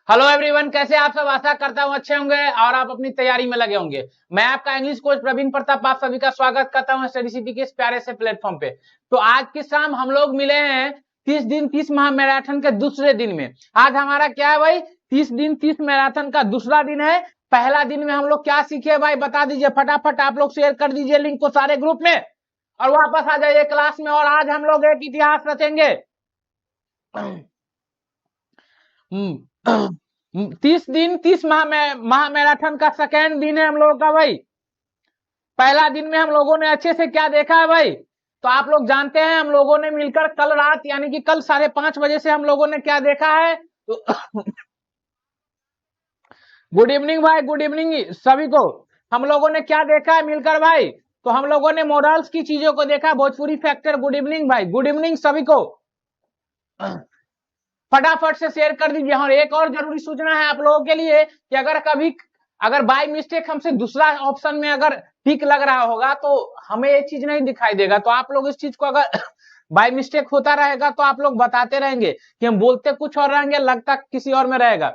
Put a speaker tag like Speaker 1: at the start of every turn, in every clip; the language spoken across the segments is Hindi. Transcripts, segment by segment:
Speaker 1: हेलो एवरीवन, कैसे आप सब। आशा करता हूँ अच्छे होंगे और आप अपनी तैयारी में लगे होंगे। मैं आपका इंग्लिश कोच प्रवीण प्रताप आप सभी का स्वागत करता हूँ स्टडी सिटी के इस प्यारे से प्लेटफॉर्म पे। तो आज की शाम हम लोग मिले हैं 30 दिन 30 महा मैराथन के दूसरे दिन में। आज हमारा क्या है भाई, 30 दिन 30 मैराथन का दूसरा दिन है। पहला दिन में हम लोग क्या सीखे भाई, बता दीजिए फटाफट। आप लोग शेयर कर दीजिए लिंक को सारे ग्रुप में और वापस आ जाइए क्लास में। और आज हम लोग एक इतिहास रचेंगे। 30 दिन 30 महा मैराथन का सेकेंड दिन है हम लोगों का भाई। पहला दिन में हम लोगों ने अच्छे से क्या देखा है भाई, तो आप लोग जानते हैं हम लोगों ने मिलकर कल रात यानी कि कल 5:30 बजे से हम लोगों ने क्या देखा है। तो गुड इवनिंग भाई, गुड इवनिंग सभी को। हम लोगों ने क्या देखा है मिलकर भाई, तो हम लोगों ने मॉडल्स की चीजों को देखा, भोजपुरी फैक्टर। गुड इवनिंग भाई, गुड इवनिंग सभी को। फटाफट से शेयर कर दीजिए। और एक और जरूरी सूचना है आप लोगों के लिए कि अगर बाय मिस्टेक हमसे दूसरा ऑप्शन में अगर ठीक लग रहा होगा तो हमें ये चीज नहीं दिखाई देगा। तो आप लोग इस चीज को अगर बाय मिस्टेक होता रहेगा तो आप लोग बताते रहेंगे कि हम बोलते कुछ और रहेंगे, लगता किसी और में रहेगा।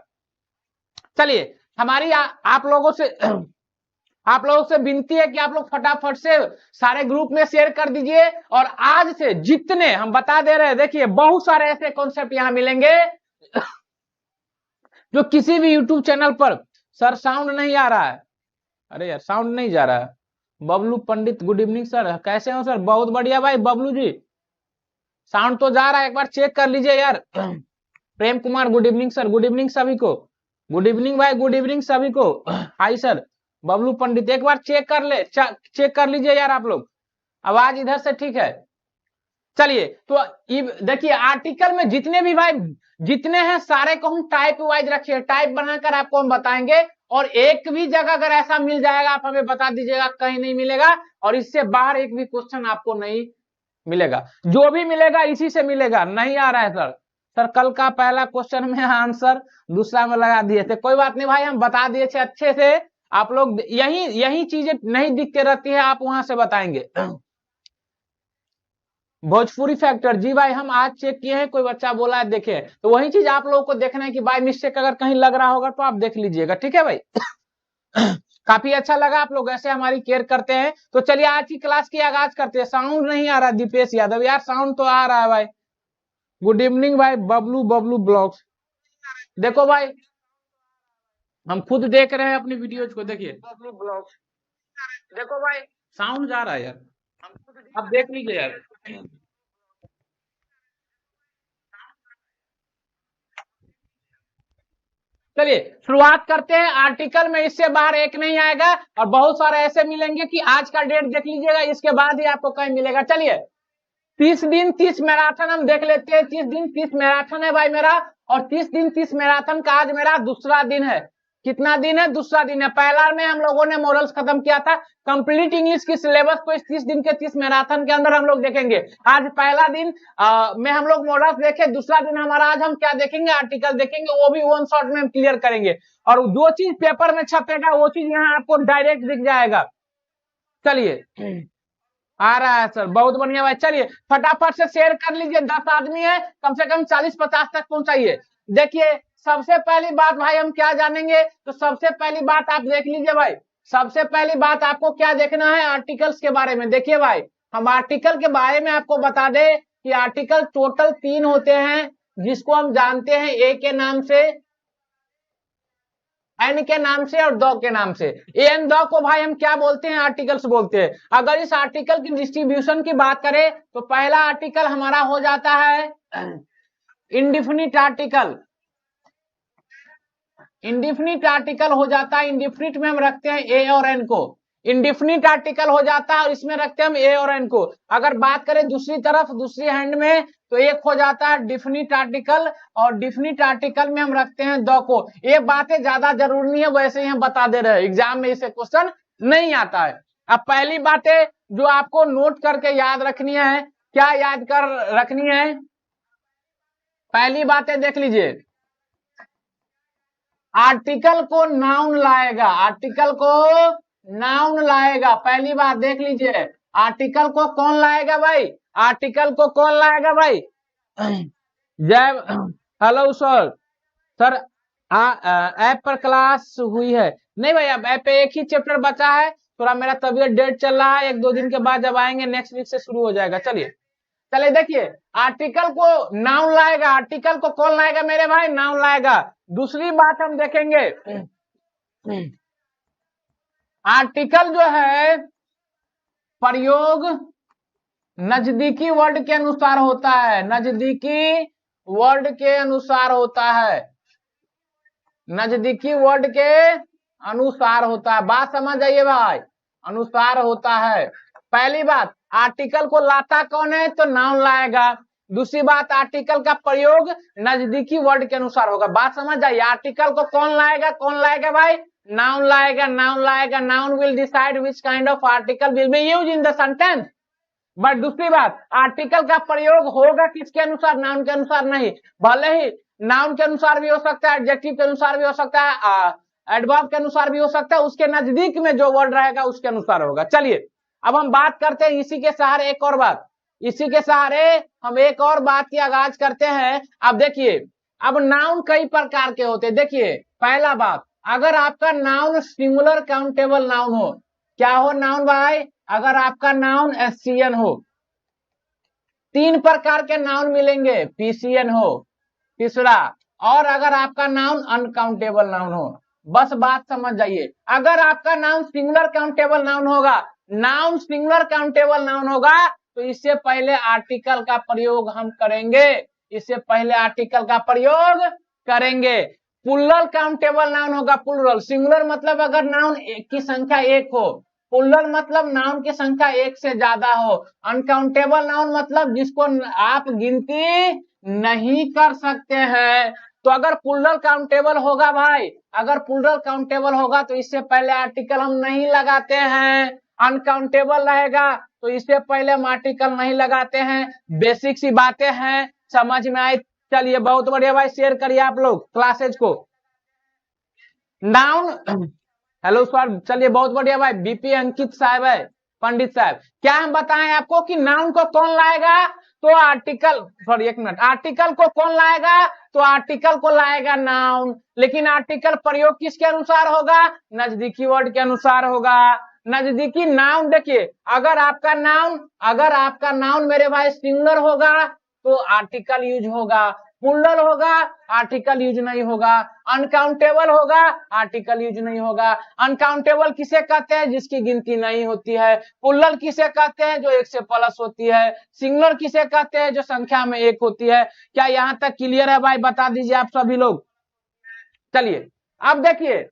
Speaker 1: चलिए, हमारी आप लोगों से विनती है कि आप लोग फटाफट से सारे ग्रुप में शेयर कर दीजिए। और आज से जितने हम बता दे रहे हैं, देखिए बहुत सारे ऐसे कॉन्सेप्ट यहां मिलेंगे जो किसी भी यूट्यूब चैनल पर। सर साउंड नहीं आ रहा है, अरे यार साउंड नहीं जा रहा है। बबलू पंडित गुड इवनिंग सर, कैसे हो सर? बहुत बढ़िया भाई बबलू जी, साउंड तो जा रहा है, एक बार चेक कर लीजिए यार। Prem Kumar good evening sir, good evening सभी को। गुड इवनिंग भाई, गुड इवनिंग सभी को। हाय सर बबलू पंडित, एक बार चेक कर लीजिए यार आप लोग, आवाज इधर से ठीक है। चलिए, तो देखिए आर्टिकल में जितने भी भाई जितने हैं सारे को हम टाइप वाइज रखिए, टाइप बनाकर आपको हम बताएंगे। और एक भी जगह अगर ऐसा मिल जाएगा आप हमें बता दीजिएगा, कहीं नहीं मिलेगा। और इससे बाहर एक भी क्वेश्चन आपको नहीं मिलेगा, जो भी मिलेगा इसी से मिलेगा। नहीं आ रहा है सर, कल का पहला क्वेश्चन में आंसर दूसरा में लगा दिए थे। कोई बात नहीं भाई, हम बता दिए थे अच्छे से। आप लोग यही चीजें नहीं दिखते रहती है, आप वहां से बताएंगे। भोजपुरी फैक्टर जी भाई, हम आज चेक किए हैं, कोई बच्चा बोला है देखे, तो वही चीज आप लोगों को देखना है कि बाय मिस्टेक अगर कहीं लग रहा होगा तो आप देख लीजिएगा, ठीक है भाई। काफी अच्छा लगा आप लोग ऐसे हमारी केयर करते हैं। तो चलिए आज की क्लास की आगाज करते हैं। साउंड नहीं आ रहा दीपेश यादव, यार साउंड तो आ रहा है भाई। गुड इवनिंग भाई बबलू, बबलू ब्लॉग्स। देखो भाई, हम खुद देख रहे हैं अपनी वीडियोज को, देखिए बबलू ब्लॉग्स। देखो भाई, साउंड जा रहा है यार, आप देख लीजिए यार। चलिए शुरुआत करते हैं। आर्टिकल में इससे बाहर एक नहीं आएगा और बहुत सारे ऐसे मिलेंगे कि आज का डेट देख लीजिएगा, इसके बाद ही आपको कहीं मिलेगा। चलिए 30 दिन 30 मैराथन हम देख लेते हैं। 30 दिन 30 मैराथन है भाई मेरा, और 30 दिन 30 मैराथन का आज मेरा दूसरा दिन है। कितना दिन है? दूसरा दिन है। पहला में हम लोगों ने मॉडल्स खत्म किया था। कंप्लीट इंग्लिश की सिलेबस को इस 30 दिन के 30 मैराथन के अंदर हम लोग देखेंगे। आज पहला दिन में हम लोग मॉडल्स देखे, दूसरा दिन हमारा आज हम क्या देखेंगे? आर्टिकल देखेंगे, वो भी वन शॉट में हम क्लियर करेंगे। और जो चीज पेपर में छपेगा वो चीज यहाँ आपको डायरेक्ट दिख जाएगा। चलिए आ रहा है सर, बहुत बढ़िया भाई। चलिए फटाफट से शेयर कर लीजिए, 10 आदमी है, कम से कम 40-50 तक पहुंचाइए। देखिए सबसे पहली बात भाई हम क्या जानेंगे, तो सबसे पहली बात आप देख लीजिए भाई। सबसे पहली बात आपको क्या देखना है? आर्टिकल्स के बारे में। देखिए भाई, हम आर्टिकल के बारे में आपको बता दें कि आर्टिकल टोटल 3 होते हैं, जिसको हम जानते हैं ए के नाम से, एन के नाम से और द के नाम से। एन द को भाई हम क्या बोलते हैं? आर्टिकल्स बोलते हैं। अगर इस आर्टिकल की डिस्ट्रीब्यूशन की बात करें तो पहला आर्टिकल हमारा हो जाता है इंडिफिनिट आर्टिकल। इंडिफिनिट आर्टिकल हो जाता है, इंडिफिनिट में हम रखते हैं ए और एन को। इंडिफिनिट आर्टिकल हो जाता है और इसमें रखते हैं हम ए और एन को। अगर बात करें दूसरी तरफ, दूसरी हैंड में, तो एक हो जाता है डिफिनिट आर्टिकल, और डिफिनिट आर्टिकल में हम रखते हैं द को। ये बातें ज्यादा जरूरी नहीं है, वैसे ही हम बता दे रहे हैं, एग्जाम में इसे क्वेश्चन नहीं आता है। अब पहली बातें जो आपको नोट करके याद रखनी है, क्या याद कर रखनी है? पहली बातें देख लीजिए, आर्टिकल को नाउन लाएगा, आर्टिकल को नाउन लाएगा। पहली बात देख लीजिए, आर्टिकल को कौन लाएगा भाई? आर्टिकल को कौन लाएगा भाई? जय, हेलो सर। सर ऐप पर क्लास हुई है नहीं भाई, अब ऐप पे एक ही चैप्टर बचा है, थोड़ा मेरा तबीयत डेट चल रहा है, 1-2 दिन के बाद जब आएंगे नेक्स्ट वीक से शुरू हो जाएगा। चलिए चलिए देखिए, आर्टिकल को नाउन लाएगा, आर्टिकल को कौन लाएगा मेरे भाई, नाउन लाएगा। दूसरी बात हम देखेंगे, आर्टिकल जो है प्रयोग नजदीकी वर्ड के अनुसार होता है, नजदीकी वर्ड के अनुसार होता है, नजदीकी वर्ड के अनुसार होता है। बात समझ आइए भाई, अनुसार होता है। पहली बात, आर्टिकल को लाता कौन है, तो नाउन लाएगा। दूसरी बात, आर्टिकल का प्रयोग नजदीकी वर्ड के अनुसार होगा। बात समझ आइए, आर्टिकल को कौन लाएगा भाई, नाउन लाएगा, नाउन लाएगा। Noun will decide which kind of article will be use in the sentence. But दूसरी बात, आर्टिकल का प्रयोग होगा किसके अनुसार, नाउन के अनुसार नहीं। भले ही नाउन के अनुसार भी हो सकता है, एडजेक्टिव के अनुसार भी हो सकता है, एडवर्ब के अनुसार भी हो सकता है, उसके नजदीक में जो वर्ड रहेगा उसके अनुसार होगा। चलिए अब हम बात करते हैं इसी के सहारे एक और बात, इसी के सहारे हम एक और बात की आगाज करते हैं। अब देखिए, अब नाउन कई प्रकार के होते हैं। देखिए पहला बात, अगर आपका नाउन सिंगुलर काउंटेबल नाउन हो, क्या हो नाउन भाई, अगर आपका नाउन एससीएन हो, 3 प्रकार के नाउन मिलेंगे, पीसीएन हो, तीसरा, और अगर आपका नाउन अनकाउंटेबल नाउन हो। बस बात समझ जाइए, अगर आपका नाउन सिंगुलर काउंटेबल नाउन होगा, नाउन सिंगुलर काउंटेबल नाउन होगा, तो इससे पहले आर्टिकल का प्रयोग हम करेंगे, इससे पहले आर्टिकल का प्रयोग करेंगे। प्लूरल काउंटेबल नाउन होगा, प्लूरल, सिंगुलर मतलब अगर नाउन की संख्या 1 हो, प्लूरल मतलब नाउन की संख्या 1 से ज्यादा हो, अनकाउंटेबल नाउन मतलब जिसको आप गिनती नहीं कर सकते हैं। तो अगर प्लूरल काउंटेबल होगा भाई, अगर प्लूरल काउंटेबल होगा तो इससे पहले आर्टिकल हम नहीं लगाते हैं। अनकाउंटेबल रहेगा तो इससे पहले हम आर्टिकल नहीं लगाते हैं। बेसिक सी बातें हैं, समझ में आई। चलिए बहुत बढ़िया भाई, शेयर करिए आप लोग क्लासेज को। नाउन, हेलो सर, चलिए बहुत बढ़िया भाई, बीपी अंकित साहब है, पंडित साहब, क्या हम बताएं आपको कि नाउन को कौन लाएगा, तो आर्टिकल, सॉरी एक मिनट, आर्टिकल को कौन लाएगा, तो आर्टिकल को लाएगा नाउन। लेकिन आर्टिकल प्रयोग किसके अनुसार होगा, नजदीकी वर्ड के अनुसार होगा। नजदीकी नाउन, देखिए अगर आपका नाउन मेरे भाई सिंगुलर होगा तो आर्टिकल यूज होगा, प्लूरल होगा आर्टिकल यूज नहीं होगा, अनकाउंटेबल होगा आर्टिकल यूज नहीं होगा। अनकाउंटेबल किसे कहते हैं, जिसकी गिनती नहीं होती है। प्लूरल किसे कहते हैं, जो 1 से प्लस होती है। सिंगुलर किसे कहते हैं, जो संख्या में 1 होती है। क्या यहां तक क्लियर है भाई, बता दीजिए आप सभी लोग। चलिए अब देखिए,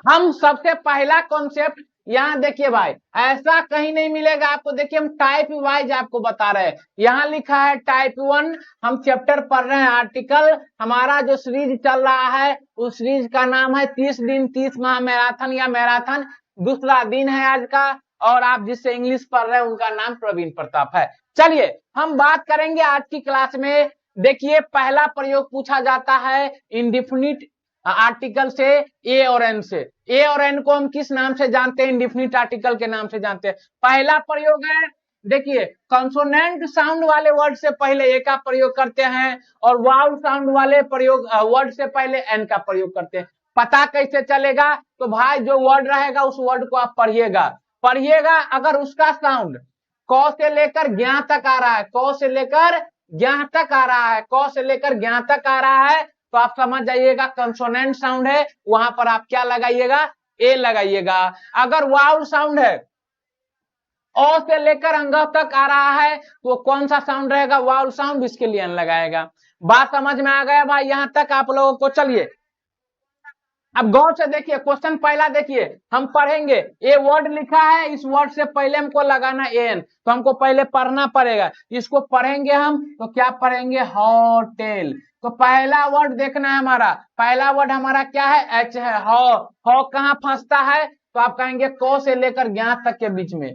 Speaker 1: हम सबसे पहला कॉन्सेप्ट यहाँ देखिए भाई, ऐसा कहीं नहीं मिलेगा आपको। देखिए हम टाइप वाइज आपको बता रहे हैं, यहाँ लिखा है टाइप 1, हम चैप्टर पढ़ रहे हैं आर्टिकल। हमारा जो सीरीज चल रहा है उस सीरीज का नाम है 30 दिन 30 माह मैराथन या मैराथन। दूसरा दिन है आज का, और आप जिससे इंग्लिश पढ़ रहे हैं उनका नाम प्रवीण प्रताप है। चलिए हम बात करेंगे आज की क्लास में। देखिए पहला प्रयोग पूछा जाता है इंडिफिनिट आर्टिकल से, ए और एन से। ए और एन को हम किस नाम से जानते हैं, इंडिफिनिट आर्टिकल के नाम से जानते हैं। पहला प्रयोग है, देखिए कंसोनेंट साउंड वाले वर्ड से पहले ए का प्रयोग करते हैं, और वाउल साउंड वाले प्रयोग वर्ड से पहले एन का प्रयोग करते हैं। पता कैसे चलेगा, तो भाई जो वर्ड रहेगा उस वर्ड को आप पढ़िएगा। अगर उसका साउंड क से लेकर ज्ञ तक आ रहा है, क से लेकर ज्ञ तक आ रहा है, क से लेकर ज्ञ तक आ रहा है, तो आप समझ जाइएगा कंसोनेंट साउंड है, वहां पर आप क्या लगाइएगा, ए लगाइएगा। अगर वाउल साउंड है, ओ से लेकर अंग तक आ रहा है, तो कौन सा साउंड रहेगा, वाउल साउंड, इसके लिए एन लगाएगा। बात समझ में आ गया भाई यहां तक आप लोगों को। चलिए अब गौर से देखिए, क्वेश्चन पहला देखिए, हम पढ़ेंगे, ए वर्ड लिखा है, इस वर्ड से पहले हमको लगाना एन, तो हमको पहले पढ़ना पड़ेगा। इसको पढ़ेंगे हम, तो क्या पढ़ेंगे, होटेल। तो पहला वर्ड देखना है हमारा, पहला वर्ड हमारा क्या है, एच है, हो कहाँ फंसता है, तो आप कहेंगे क से लेकर ज्ञ तक के बीच में,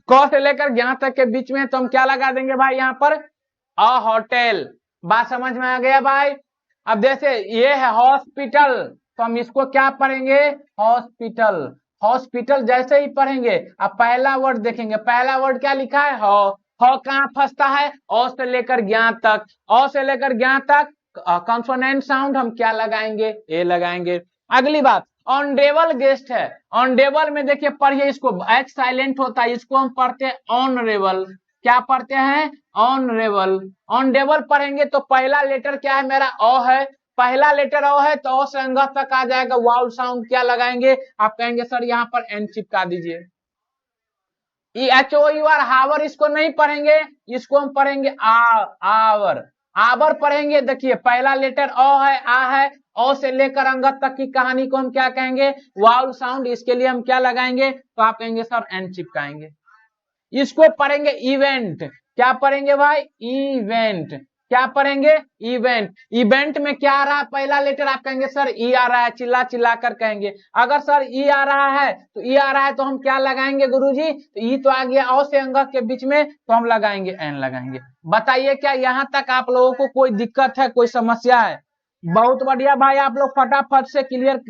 Speaker 1: क से लेकर ज्ञ तक के बीच में, तो हम क्या लगा देंगे भाई यहाँ पर, अ होटेल। बात समझ में आ गया भाई। अब जैसे ये है हॉस्पिटल, तो हम इसको क्या पढ़ेंगे, हॉस्पिटल। हॉस्पिटल जैसे ही पढ़ेंगे, अब पहला वर्ड देखेंगे, पहला वर्ड क्या लिखा है, हो कहाँ फंसता है, ओ से लेकर ज्ञ तक, ओ से लेकर ज्ञ तक, कंसोनेंट साउंड हम क्या लगाएंगे, ए लगाएंगे। अगली बात, ऑनरेबल गेस्ट है, ऑनरेबल में देखिए पढ़िए इसको, एच साइलेंट होता है, इसको हम पढ़ते हैं ऑनरेबल। क्या पढ़ते हैं, ऑनरेबल। ऑनरेबल पढ़ेंगे तो पहला लेटर क्या है मेरा, ओ है, पहला लेटर ओ है तो ओ से अंग तक आ जाएगा, वाउल साउंड क्या लगाएंगे, आप कहेंगे सर यहाँ पर एन चिपका दीजिए। HOUR हावर इसको नहीं पढ़ेंगे, इसको हम पढ़ेंगे आवर। आवर पढ़ेंगे, देखिए पहला लेटर ओ है, आ है, ओ से लेकर अंगत तक की कहानी को हम क्या कहेंगे, वाउल साउंड। इसके लिए हम क्या लगाएंगे, तो आप कहेंगे सर एन चिपकाएंगे। इसको पढ़ेंगे इवेंट, क्या पढ़ेंगे भाई, इवेंट। क्या पढ़ेंगे, इवेंट। इवेंट में क्या आ रहा है, पहला लेटर, आप कहेंगे सर ई आ रहा है, चिल्ला चिल्ला कर कहेंगे। अगर सर ई आ रहा है तो ई आ रहा है तो हम क्या लगाएंगे गुरुजी, तो ई तो आ गया औ से अंग के बीच में, तो हम लगाएंगे एन लगाएंगे। बताइए क्या यहाँ तक आप लोगों को कोई दिक्कत है, कोई समस्या है? बहुत बढ़िया भाई, आप लोग फटाफट से क्लियर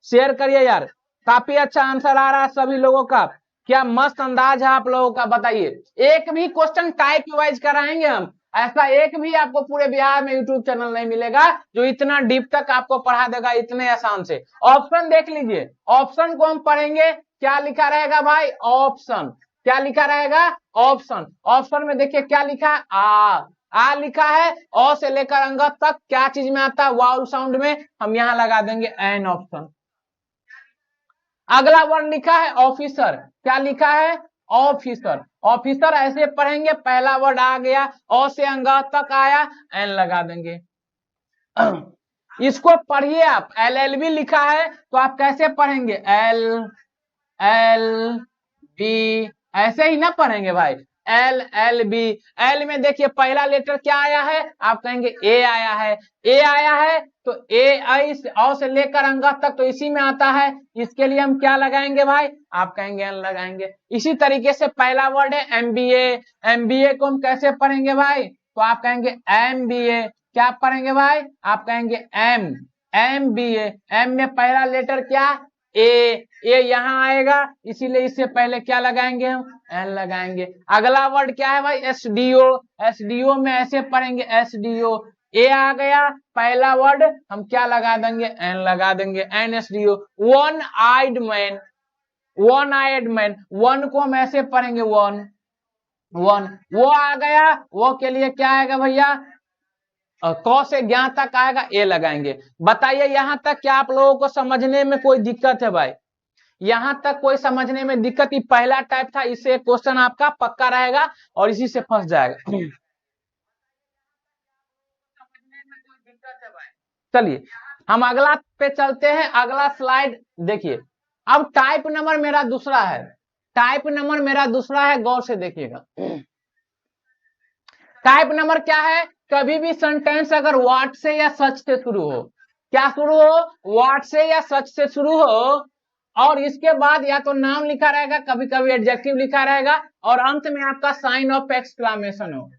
Speaker 1: शेयर करिए यार, काफी अच्छा आंसर आ रहा है सभी लोगों का, क्या मस्त अंदाज है आप लोगों का। बताइए, एक भी क्वेश्चन टाइप वाइज कराएंगे हम, ऐसा एक भी आपको पूरे बिहार में यूट्यूब चैनल नहीं मिलेगा जो इतना डीप तक आपको पढ़ा देगा इतने आसान से। ऑप्शन देख लीजिए, ऑप्शन को हम पढ़ेंगे, क्या लिखा रहेगा भाई, ऑप्शन। क्या लिखा रहेगा, ऑप्शन। ऑप्शन में देखिए क्या लिखा है, आ लिखा है, ओ से लेकर अंग तक क्या चीज में आता है, वाउल साउंड में, हम यहां लगा देंगे एन ऑप्शन। अगला वर्ड लिखा है ऑफिसर, क्या लिखा है, ऑफिसर। ऑफिसर ऐसे पढ़ेंगे, पहला वर्ड आ गया, ओ से अंग तक आया, एन लगा देंगे। इसको पढ़िए आप, LLB लिखा है तो आप कैसे पढ़ेंगे, LLB, ऐसे ही ना पढ़ेंगे भाई, LLB। एल में देखिए पहला लेटर क्या आया है, आप कहेंगे ए आया है, ए आया है तो ए ओ से लेकर अंग तक तो इसी में आता है, इसके लिए हम क्या लगाएंगे भाई, आप कहेंगे एन लगाएंगे। इसी तरीके से पहला वर्ड है MBA, MBA को हम कैसे पढ़ेंगे भाई, तो आप कहेंगे MBA। क्या पढ़ेंगे भाई, आप कहेंगे MBA। एम में पहला लेटर क्या, ए यहां आएगा, इसीलिए इससे पहले क्या लगाएंगे, हम एन लगाएंगे। अगला वर्ड क्या है भाई, SDO। SDO में ऐसे पढ़ेंगे, SDO, ए आ गया, पहला वर्ड हम क्या लगा देंगे, एन लगा देंगे, NSDO। One eyed man, one eyed man, one को हम ऐसे पढ़ेंगे, वन। वो आ गया, वो के लिए क्या आएगा भैया, क से ज्ञा तक आएगा, ए लगाएंगे। बताइए यहां तक क्या आप लोगों को समझने में कोई दिक्कत है भाई, यहां तक कोई समझने में दिक्कत? ही पहला टाइप था, इससे क्वेश्चन आपका पक्का रहेगा और इसी से फंस जाएगा। चलिए हम अगला पे चलते हैं, अगला स्लाइड देखिए। अब टाइप नंबर मेरा दूसरा है, टाइप नंबर मेरा दूसरा है, गौर से देखिएगा। टाइप नंबर क्या है, कभी भी सेंटेंस अगर व्हाट से या सच से शुरू हो, क्या शुरू हो, व्हाट से या सच से शुरू हो, और इसके बाद या तो नाम लिखा रहेगा, कभी कभी एडजेक्टिव लिखा रहेगा, और अंत में आपका साइन ऑफ एक्सक्लामेशन हो,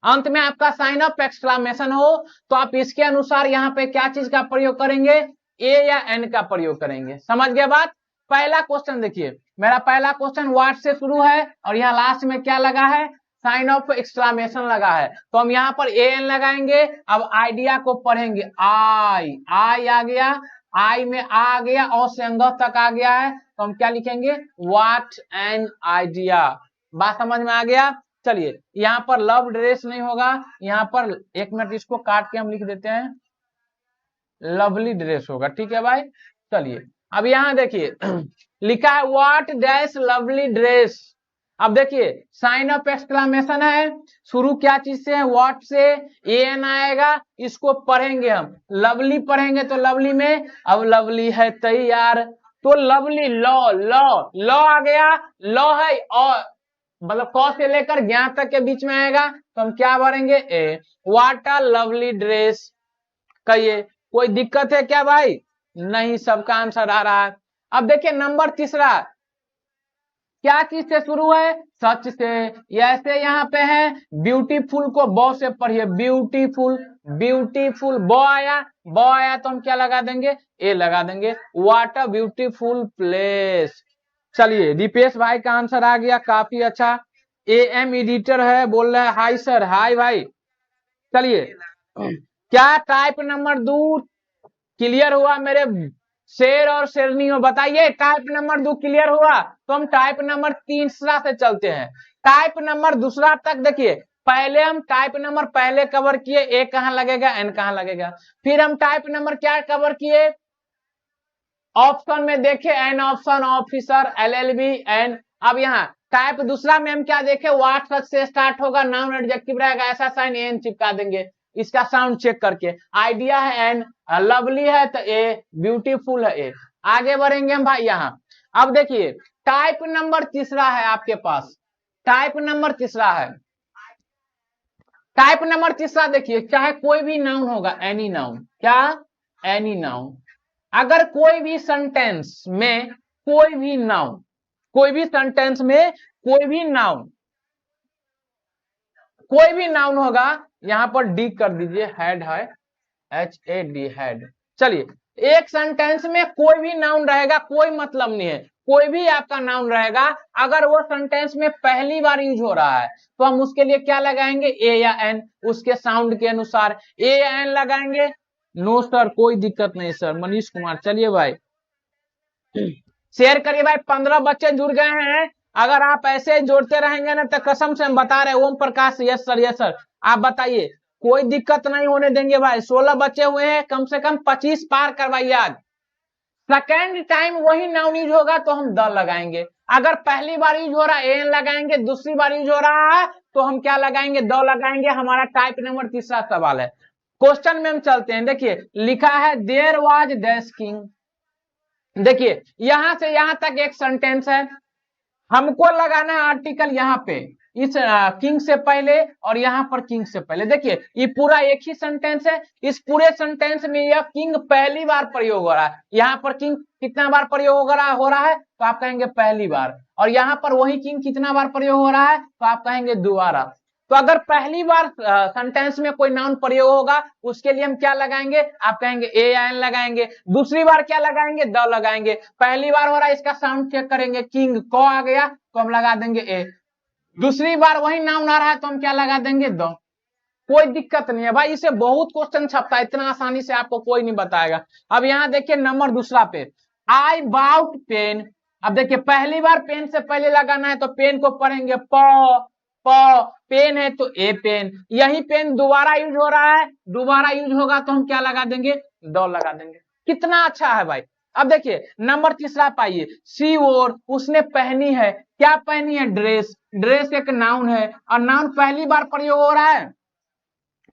Speaker 1: अंत में आपका साइन ऑफ एक्सक्लामेशन हो, तो आप इसके अनुसार यहाँ पे क्या चीज का प्रयोग करेंगे, ए या एन का प्रयोग करेंगे। समझ गए बात? पहला क्वेश्चन देखिए, मेरा पहला क्वेश्चन व्हाट से शुरू है और यहाँ लास्ट में क्या लगा है, साइन ऑफ एक्सक्लामेशन लगा है, तो हम यहाँ पर ए एन लगाएंगे। अब आइडिया को पढ़ेंगे, आई आ गया, आई में आ गया, और से अंग तक आ गया है, तो हम क्या लिखेंगे, व्हाट एन आइडिया। बात समझ में आ गया? चलिए यहाँ पर लव ड्रेस नहीं होगा, यहाँ पर एक मिनट इसको काट के हम लिख देते हैं, लवली ड्रेस होगा, ठीक है भाई। चलिए अब यहाँ देखिए लिखा है व्हाट डैश लवली ड्रेस। अब देखिए साइन ऑफ एक्सक्लामेशन है, शुरू क्या चीज से है, व्हाट से, ए एन आएगा, इसको पढ़ेंगे हम, लवली पढ़ेंगे तो लवली में, अब लवली है तैयार, तो लवली, लॉ आ गया, लॉ है, और मतलब क से लेकर ज्ञा तक के बीच में आएगा, तो हम क्या भरेंगे, A. What a lovely dress. कहिए कोई दिक्कत है क्या भाई? नहीं, सबका आंसर आ रहा है। अब देखिए नंबर तीसरा, क्या चीज से शुरू है, सच से, ऐसे यहाँ पे है ब्यूटीफुल को बॉ से पढ़िए, ब्यूटीफुल, ब्यूटीफुल, बॉ आया, तो हम क्या लगा देंगे, ए लगा देंगे। What a beautiful place. चलिए दीपेश भाई का आंसर आ गया, काफी अच्छा। AM एडिटर है, बोल रहा है हाय सर, हाय भाई। चलिए क्या टाइप नंबर 2 क्लियर हुआ मेरे शेर और शेरनी हो? बताइए, टाइप नंबर 2 क्लियर हुआ? तो हम टाइप नंबर तीसरा से चलते हैं। टाइप नंबर दूसरा तक देखिए, पहले हम टाइप नंबर पहले कवर किए, ए कहां लगेगा, एन कहां लगेगा। फिर हम टाइप नंबर क्या कवर किए, ऑप्शन में देखे an option, officer, LLB, an. अब यहाँ टाइप दूसरा में हम क्या देखे, वाट सच से स्टार्ट होगा, नाउन एडजेक्टिव रहेगा, ऐसा साइन एन चिपका देंगे इसका साउंड चेक करके। आइडिया है एन, लवली है तो ए, ब्यूटीफुल है ए। आगे बढ़ेंगे हम भाई यहाँ। अब देखिए टाइप नंबर तीसरा है आपके पास, टाइप नंबर तीसरा है। टाइप नंबर तीसरा देखिए, चाहे कोई भी नाउन होगा, एनी नाउन, क्या, एनी नाउन। अगर कोई भी सेंटेंस में कोई भी नाउन, कोई भी सेंटेंस में कोई भी नाउन, कोई भी नाउन होगा, यहां पर डी कर दीजिए, हेड है, HAD, हेड। चलिए, एक सेंटेंस में कोई भी नाउन रहेगा, कोई मतलब नहीं है, कोई भी आपका नाउन रहेगा, अगर वो सेंटेंस में पहली बार यूज हो रहा है तो हम उसके लिए क्या लगाएंगे, ए या एन, उसके साउंड के अनुसार ए या एन लगाएंगे। नो सर, कोई दिक्कत नहीं सर। मनीष कुमार, चलिए भाई शेयर करिए भाई, 15 बच्चे जुड़ गए हैं। अगर आप ऐसे जोड़ते रहेंगे ना तो कसम से हम बता रहे हैं, Om Prakash, yes sir, yes sir. आप बताइए, कोई दिक्कत नहीं होने देंगे भाई। 16 बच्चे हुए हैं, कम से कम 25 पार करवाइए आज। सेकेंड टाइम वही नाउन यूज होगा तो हम द लगाएंगे। अगर पहली बार यूज हो रहा है एन लगाएंगे, दूसरी बार यूज हो रहा है तो हम क्या लगाएंगे, द लगाएंगे। हमारा टाइप नंबर तीसरा सवाल है। क्वेश्चन में हम चलते हैं। देखिए लिखा है देयर वाज दैट किंग। देखिए यहां से यहां तक एक सेंटेंस है, हमको लगाना है आर्टिकल यहाँ पे, इस किंग से पहले और यहाँ पर किंग से पहले। देखिए ये पूरा एक ही सेंटेंस है, इस पूरे सेंटेंस में यह किंग पहली बार प्रयोग हो रहा है। यहाँ पर किंग कितना बार प्रयोग हो रहा है तो आप कहेंगे पहली बार, और यहाँ पर वही किंग कितना बार प्रयोग हो रहा है तो आप कहेंगे दोबारा। तो अगर पहली बार सेंटेंस में कोई नाउन प्रयोग होगा उसके लिए हम क्या लगाएंगे, आप कहेंगे ए या एन लगाएंगे। दूसरी बार क्या लगाएंगे, द लगाएंगे। पहली बार हो रहा है, इसका साउंड चेक करेंगे, किंग को आ गया तो हम लगा देंगे ए। दूसरी बार वही नाउन आ रहा है तो हम क्या लगा देंगे, द। कोई दिक्कत नहीं है भाई, इसे बहुत क्वेश्चन छपता है, इतना आसानी से आपको कोई नहीं बताएगा। अब यहाँ देखिए नंबर दूसरा पे, आई बाउट पेन। अब देखिए पहली बार पेन से पहले लगाना है तो पेन को पढ़ेंगे प, पेन है तो ए पेन। यही पेन दोबारा यूज हो रहा है, दोबारा यूज होगा तो हम क्या लगा देंगे, द लगा देंगे। कितना अच्छा है भाई। अब देखिए नंबर तीसरा पाइए, सी वोर, उसने पहनी है। क्या पहनी है, ड्रेस। ड्रेस एक नाउन है और नाउन पहली बार प्रयोग हो रहा है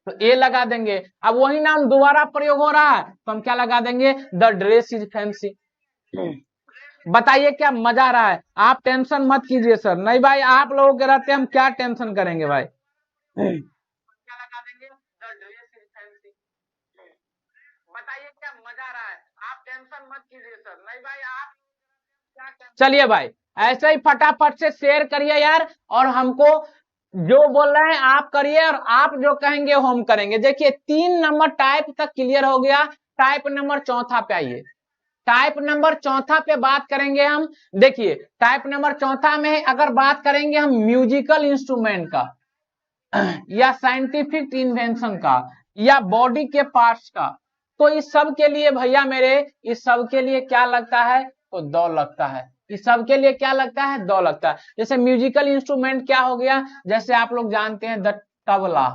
Speaker 1: तो ए लगा देंगे। अब वही नाउन दोबारा प्रयोग हो रहा है तो हम क्या लगा देंगे, द ड्रेस इज फैंसी। बताइए क्या मजा आ रहा है? आप टेंशन मत कीजिए सर। नहीं भाई, आप लोगों के रहते हम क्या टेंशन करेंगे भाई। क्या लगा देंगे, द ड्रेस इज फैंसी। बताइए क्या मजा आ रहा है? आप टेंशन मत कीजिए सर। नहीं भाई, आप क्या। चलिए भाई ऐसे ही फटाफट से शेयर करिए यार, और हमको जो बोल रहे हैं आप करिए, और आप जो कहेंगे हम करेंगे। देखिए 3 नंबर टाइप तक क्लियर हो गया। टाइप नंबर चौथा पे आइए। टाइप नंबर चौथा पे बात करेंगे हम। देखिए टाइप नंबर चौथा में अगर बात करेंगे हम म्यूजिकल इंस्ट्रूमेंट का, या साइंटिफिक इन्वेंशन का, या बॉडी के पार्ट्स का, तो इस सब के लिए भैया मेरे, इस सब के लिए क्या लगता है, तो द लगता है। इस सब के लिए क्या लगता है, द लगता है। जैसे म्यूजिकल इंस्ट्रूमेंट क्या हो गया, जैसे आप लोग जानते हैं the tabla,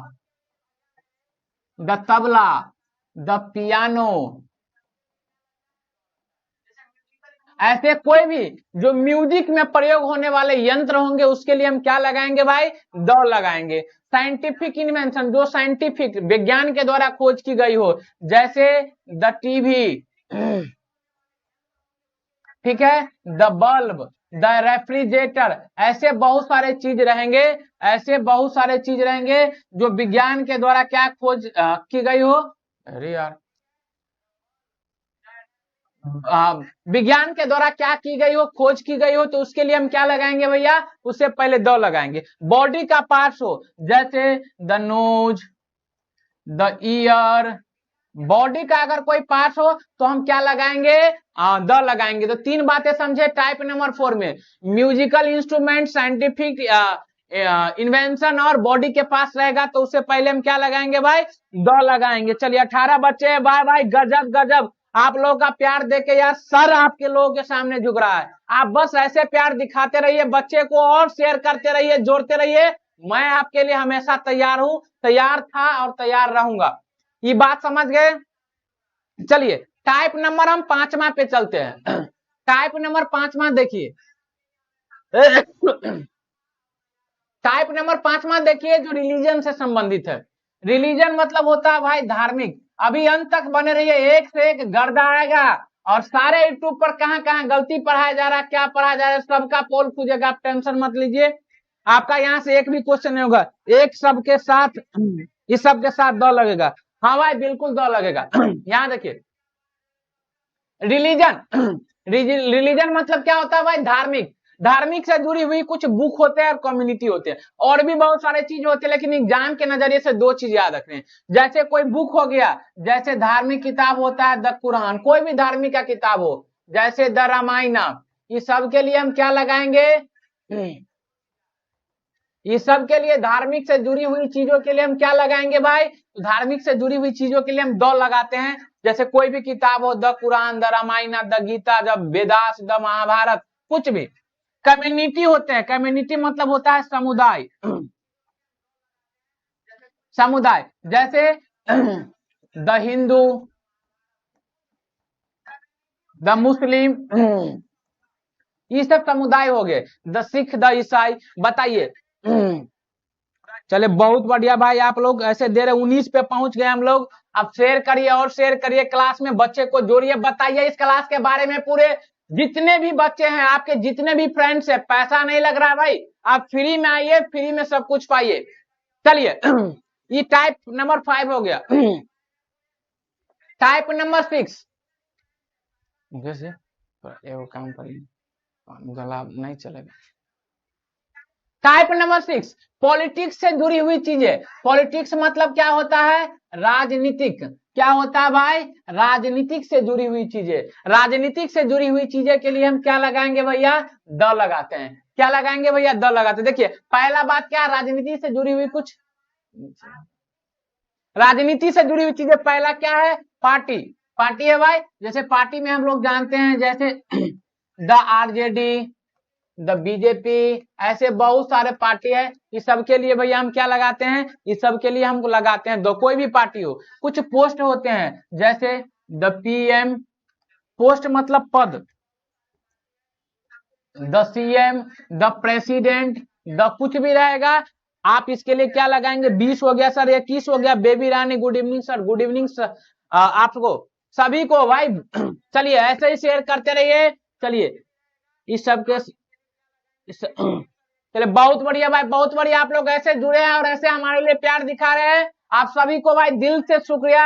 Speaker 1: the tabla, the piano. ऐसे कोई भी जो म्यूजिक में प्रयोग होने वाले यंत्र होंगे उसके लिए हम क्या लगाएंगे भाई, द लगाएंगे। साइंटिफिक इन्वेंशन, जो साइंटिफिक विज्ञान के द्वारा खोज की गई हो, जैसे द टीवी, ठीक है, द बल्ब, द रेफ्रिजरेटर। ऐसे बहुत सारे चीज रहेंगे, ऐसे बहुत सारे चीज रहेंगे जो विज्ञान के द्वारा क्या खोज की गई हो। अरे यार, विज्ञान के द्वारा क्या की गई हो, खोज की गई हो, तो उसके लिए हम क्या लगाएंगे भैया, उससे पहले द लगाएंगे। बॉडी का पार्ट्स हो, जैसे the nose, the year. Body का अगर कोई पार्ट हो तो हम क्या लगाएंगे, द लगाएंगे। तो 3 बातें समझे टाइप नंबर 4 में, म्यूजिकल इंस्ट्रूमेंट, साइंटिफिक इन्वेंशन और बॉडी के पास रहेगा तो उससे पहले हम क्या लगाएंगे भाई, द लगाएंगे। चलिए 18 बच्चे हैं, भाई भाई गजब गजब, आप लोगों का प्यार देके यार सर आपके लोगों के सामने झुक रहा है। आप बस ऐसे प्यार दिखाते रहिए, बच्चे को और शेयर करते रहिए, जोड़ते रहिए। मैं आपके लिए हमेशा तैयार हूं, तैयार था और तैयार रहूंगा। ये बात समझ गए। चलिए टाइप नंबर हम 5वां पे चलते हैं। टाइप नंबर 5वां देखिए। टाइप नंबर 5वां देखिए जो रिलीजन से संबंधित है। रिलीजन मतलब होता है भाई धार्मिक। अभी अंत तक बने रहिए, एक से एक गर्दा आएगा और सारे यूट्यूब पर कहां कहां गलती पढ़ाया जा रहा है, क्या पढ़ाया जा रहा है, सबका पोल पूछेगा, आप टेंशन मत लीजिए। आपका यहाँ से एक भी क्वेश्चन नहीं होगा, एक सबके साथ, इस सबके साथ द लगेगा। हाँ भाई बिल्कुल द लगेगा। यहाँ देखिए रिलीजन, रिलीजन मतलब क्या होता है भाई, धार्मिक। धार्मिक से जुड़ी हुई कुछ बुक होते हैं और कम्युनिटी होते हैं, और भी बहुत सारे चीज होते हैं, लेकिन एग्जाम के नजरिए से 2 चीज याद रखने हैं। जैसे कोई बुक हो गया, जैसे धार्मिक किताब होता है द कुरान, कोई भी धार्मिक का किताब हो, जैसे द रामायणा, ये सब के लिए हम क्या लगाएंगे, ये सब के लिए धार्मिक से जुड़ी हुई चीजों के लिए हम क्या लगाएंगे भाई, धार्मिक से जुड़ी हुई चीजों के लिए हम द लगाते हैं। जैसे कोई भी किताब हो, the Quran, the Ramayana, the Gita, the Vedas, the Mahabharata, कुछ भी। कम्युनिटी होते हैं, कम्युनिटी मतलब होता है समुदाय, समुदाय। जैसे द हिंदू, द मुस्लिम, ये सब समुदाय हो गए। द सिख, द ईसाई। बताइए। चले बहुत बढ़िया भाई, आप लोग ऐसे दे रहे, 19 पे पहुंच गए हम लोग। अब शेयर करिए और शेयर करिए, क्लास में बच्चे को जोड़िए, बताइए इस क्लास के बारे में। पूरे जितने भी बच्चे हैं, आपके जितने भी फ्रेंड्स हैं, पैसा नहीं लग रहा है भाई, आप फ्री में आइए, फ्री में सब कुछ पाइए। चलिए ये टाइप नंबर 5 हो गया। टाइप नंबर 6, जैसे काम करिए, गला नहीं चलेगा। टाइप नंबर 6 पॉलिटिक्स से जुड़ी हुई चीजें। पॉलिटिक्स मतलब क्या होता है, राजनीतिक। क्या होता है भाई, राजनीतिक से जुड़ी हुई चीजें। राजनीतिक से जुड़ी हुई चीजें के लिए हम क्या लगाएंगे भैया, द लगाते हैं। क्या लगाएंगे भैया, द लगाते हैं। देखिए पहला बात क्या, राजनीति से जुड़ी हुई कुछ, राजनीति से जुड़ी हुई चीजें, पहला क्या है, पार्टी। पार्टी है भाई, जैसे पार्टी में हम लोग जानते हैं, जैसे द आरजेडी, द बीजेपी, ऐसे बहुत सारे पार्टी है। इस सब के लिए भैया हम क्या लगाते हैं, इस सब के लिए हमको लगाते हैं दो, कोई भी पार्टी हो। कुछ पोस्ट होते हैं, जैसे द पीएम, पोस्ट मतलब पद, the CM, the president, the कुछ भी रहेगा। आप इसके लिए क्या लगाएंगे, 20 हो गया सर, 21 हो गया। Baby Rani good evening sir, good evening sir आपको सभी को भाई। चलिए ऐसे ही शेयर करते रहिए। चलिए इस सब के चलिए बहुत बढ़िया भाई, बहुत बढ़िया, आप लोग ऐसे जुड़े हैं और ऐसे हमारे लिए प्यार दिखा रहे हैं। आप सभी को भाई दिल से शुक्रिया।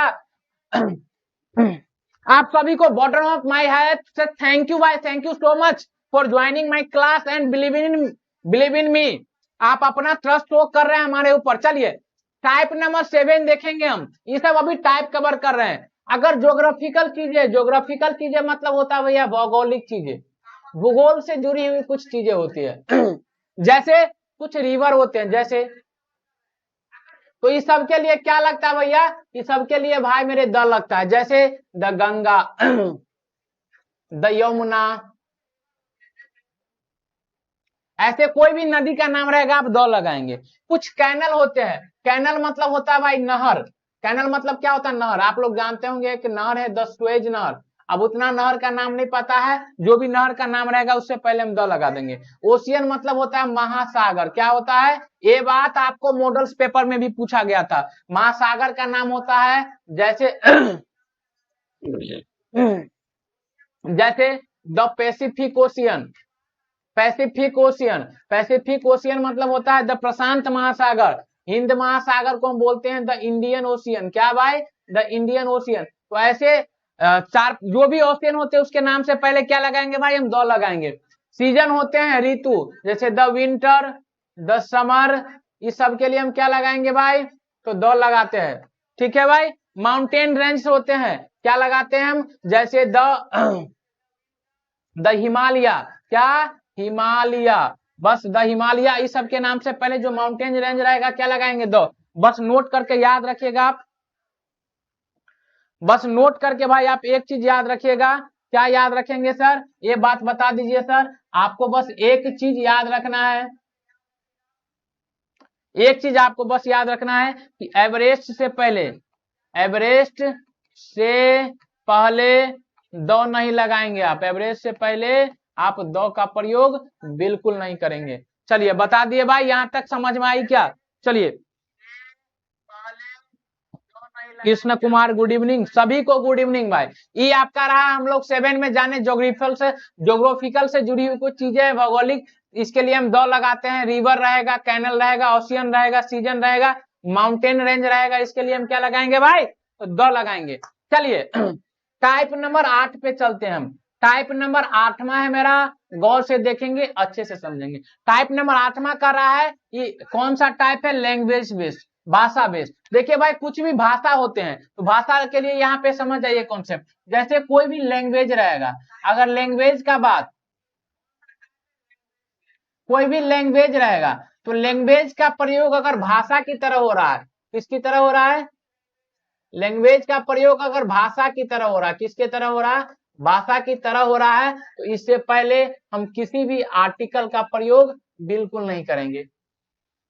Speaker 1: आप सभी को बॉटम ऑफ माय हार्ट से थैंक यू भाई, thank you so much for joining my class and believe in me. आप अपना ट्रस्ट शो कर रहे हैं हमारे ऊपर। चलिए टाइप नंबर 7 देखेंगे हम। ये सब अभी टाइप कवर कर रहे हैं। अगर ज्योग्राफिकल चीजें, ज्योग्राफिकल चीजें मतलब होता है भैया भौगोलिक चीजें, भूगोल से जुड़ी हुई कुछ चीजें होती है। जैसे कुछ रिवर होते हैं, जैसे, तो इस सब के लिए क्या लगता है भैया, इस सब के लिए भाई मेरे द लगता है। जैसे द गंगा, द यमुना, ऐसे कोई भी नदी का नाम रहेगा आप द लगाएंगे। कुछ कैनल होते हैं, कैनल मतलब होता है भाई नहर। कैनल मतलब क्या होता है, नहर। आप लोग जानते होंगे कि नहर है द सुएज नहर। अब उतना नहर का नाम नहीं पता है, जो भी नहर का नाम रहेगा उससे पहले हम द लगा देंगे। ओशियन मतलब होता है महासागर। क्या होता है, ये बात आपको मॉडल्स पेपर में भी पूछा गया था। महासागर का नाम होता है जैसे जैसे the Pacific ocean. Pacific ocean, Pacific ocean मतलब होता है द प्रशांत महासागर। हिंद महासागर को हम बोलते हैं द इंडियन ओशियन। क्या भाई, द इंडियन ओशियन। तो ऐसे चार जो भी ओशियन होते हैं उसके नाम से पहले क्या लगाएंगे भाई, हम द लगाएंगे। सीजन होते हैं ऋतु, जैसे द विंटर, द समर, इस सब के लिए हम क्या लगाएंगे भाई, तो द लगाते हैं। ठीक है भाई। माउंटेन रेंज होते हैं, क्या लगाते हैं हम, जैसे द हिमालय। क्या, हिमालय। बस द हिमालय, इस सब के नाम से पहले जो माउंटेन रेंज रहेगा क्या लगाएंगे? द। बस नोट करके याद रखिएगा आप, बस नोट करके भाई आप एक चीज याद रखिएगा। क्या याद रखेंगे सर? ये बात बता दीजिए सर। आपको बस एक चीज याद रखना है, एक चीज आपको बस याद रखना है कि एवरेस्ट से पहले, एवरेस्ट से पहले दो नहीं लगाएंगे आप। एवरेस्ट से पहले आप दो का प्रयोग बिल्कुल नहीं करेंगे। चलिए बता दिए भाई, यहां तक समझ में आई क्या? चलिए, कृष्ण कुमार गुड इवनिंग, सभी को गुड इवनिंग भाई। ये आपका रहा, हम लोग 7 में जाने जोग्राफिकल से जुड़ी हुई कुछ चीजें, भौगोलिक। इसके लिए हम दो लगाते हैं। रिवर रहेगा, कैनल रहेगा, ओशियन रहेगा, सीजन रहेगा, माउंटेन रेंज रहेगा। इसके लिए हम क्या लगाएंगे भाई? तो दो लगाएंगे। चलिए टाइप नंबर 8 पे चलते हैं हम। टाइप नंबर 8वां है मेरा, गौर से देखेंगे, अच्छे से समझेंगे। टाइप नंबर 8वां कर रहा है, ये कौन सा टाइप है? लैंग्वेज बेस्ड, भाषा बेस्ड। देखिए भाई, कुछ भी भाषा होते हैं तो भाषा के लिए यहाँ पे समझ जाइए कॉन्सेप्ट। जैसे कोई भी लैंग्वेज रहेगा, अगर लैंग्वेज का बात, कोई भी लैंग्वेज रहेगा तो लैंग्वेज का प्रयोग अगर भाषा की तरह हो रहा है, किसकी तरह हो रहा है? लैंग्वेज का प्रयोग अगर भाषा की तरह हो रहा है, किसके तरह हो रहा है? भाषा की तरह हो रहा है, तो इससे पहले हम किसी भी आर्टिकल का प्रयोग बिल्कुल नहीं करेंगे।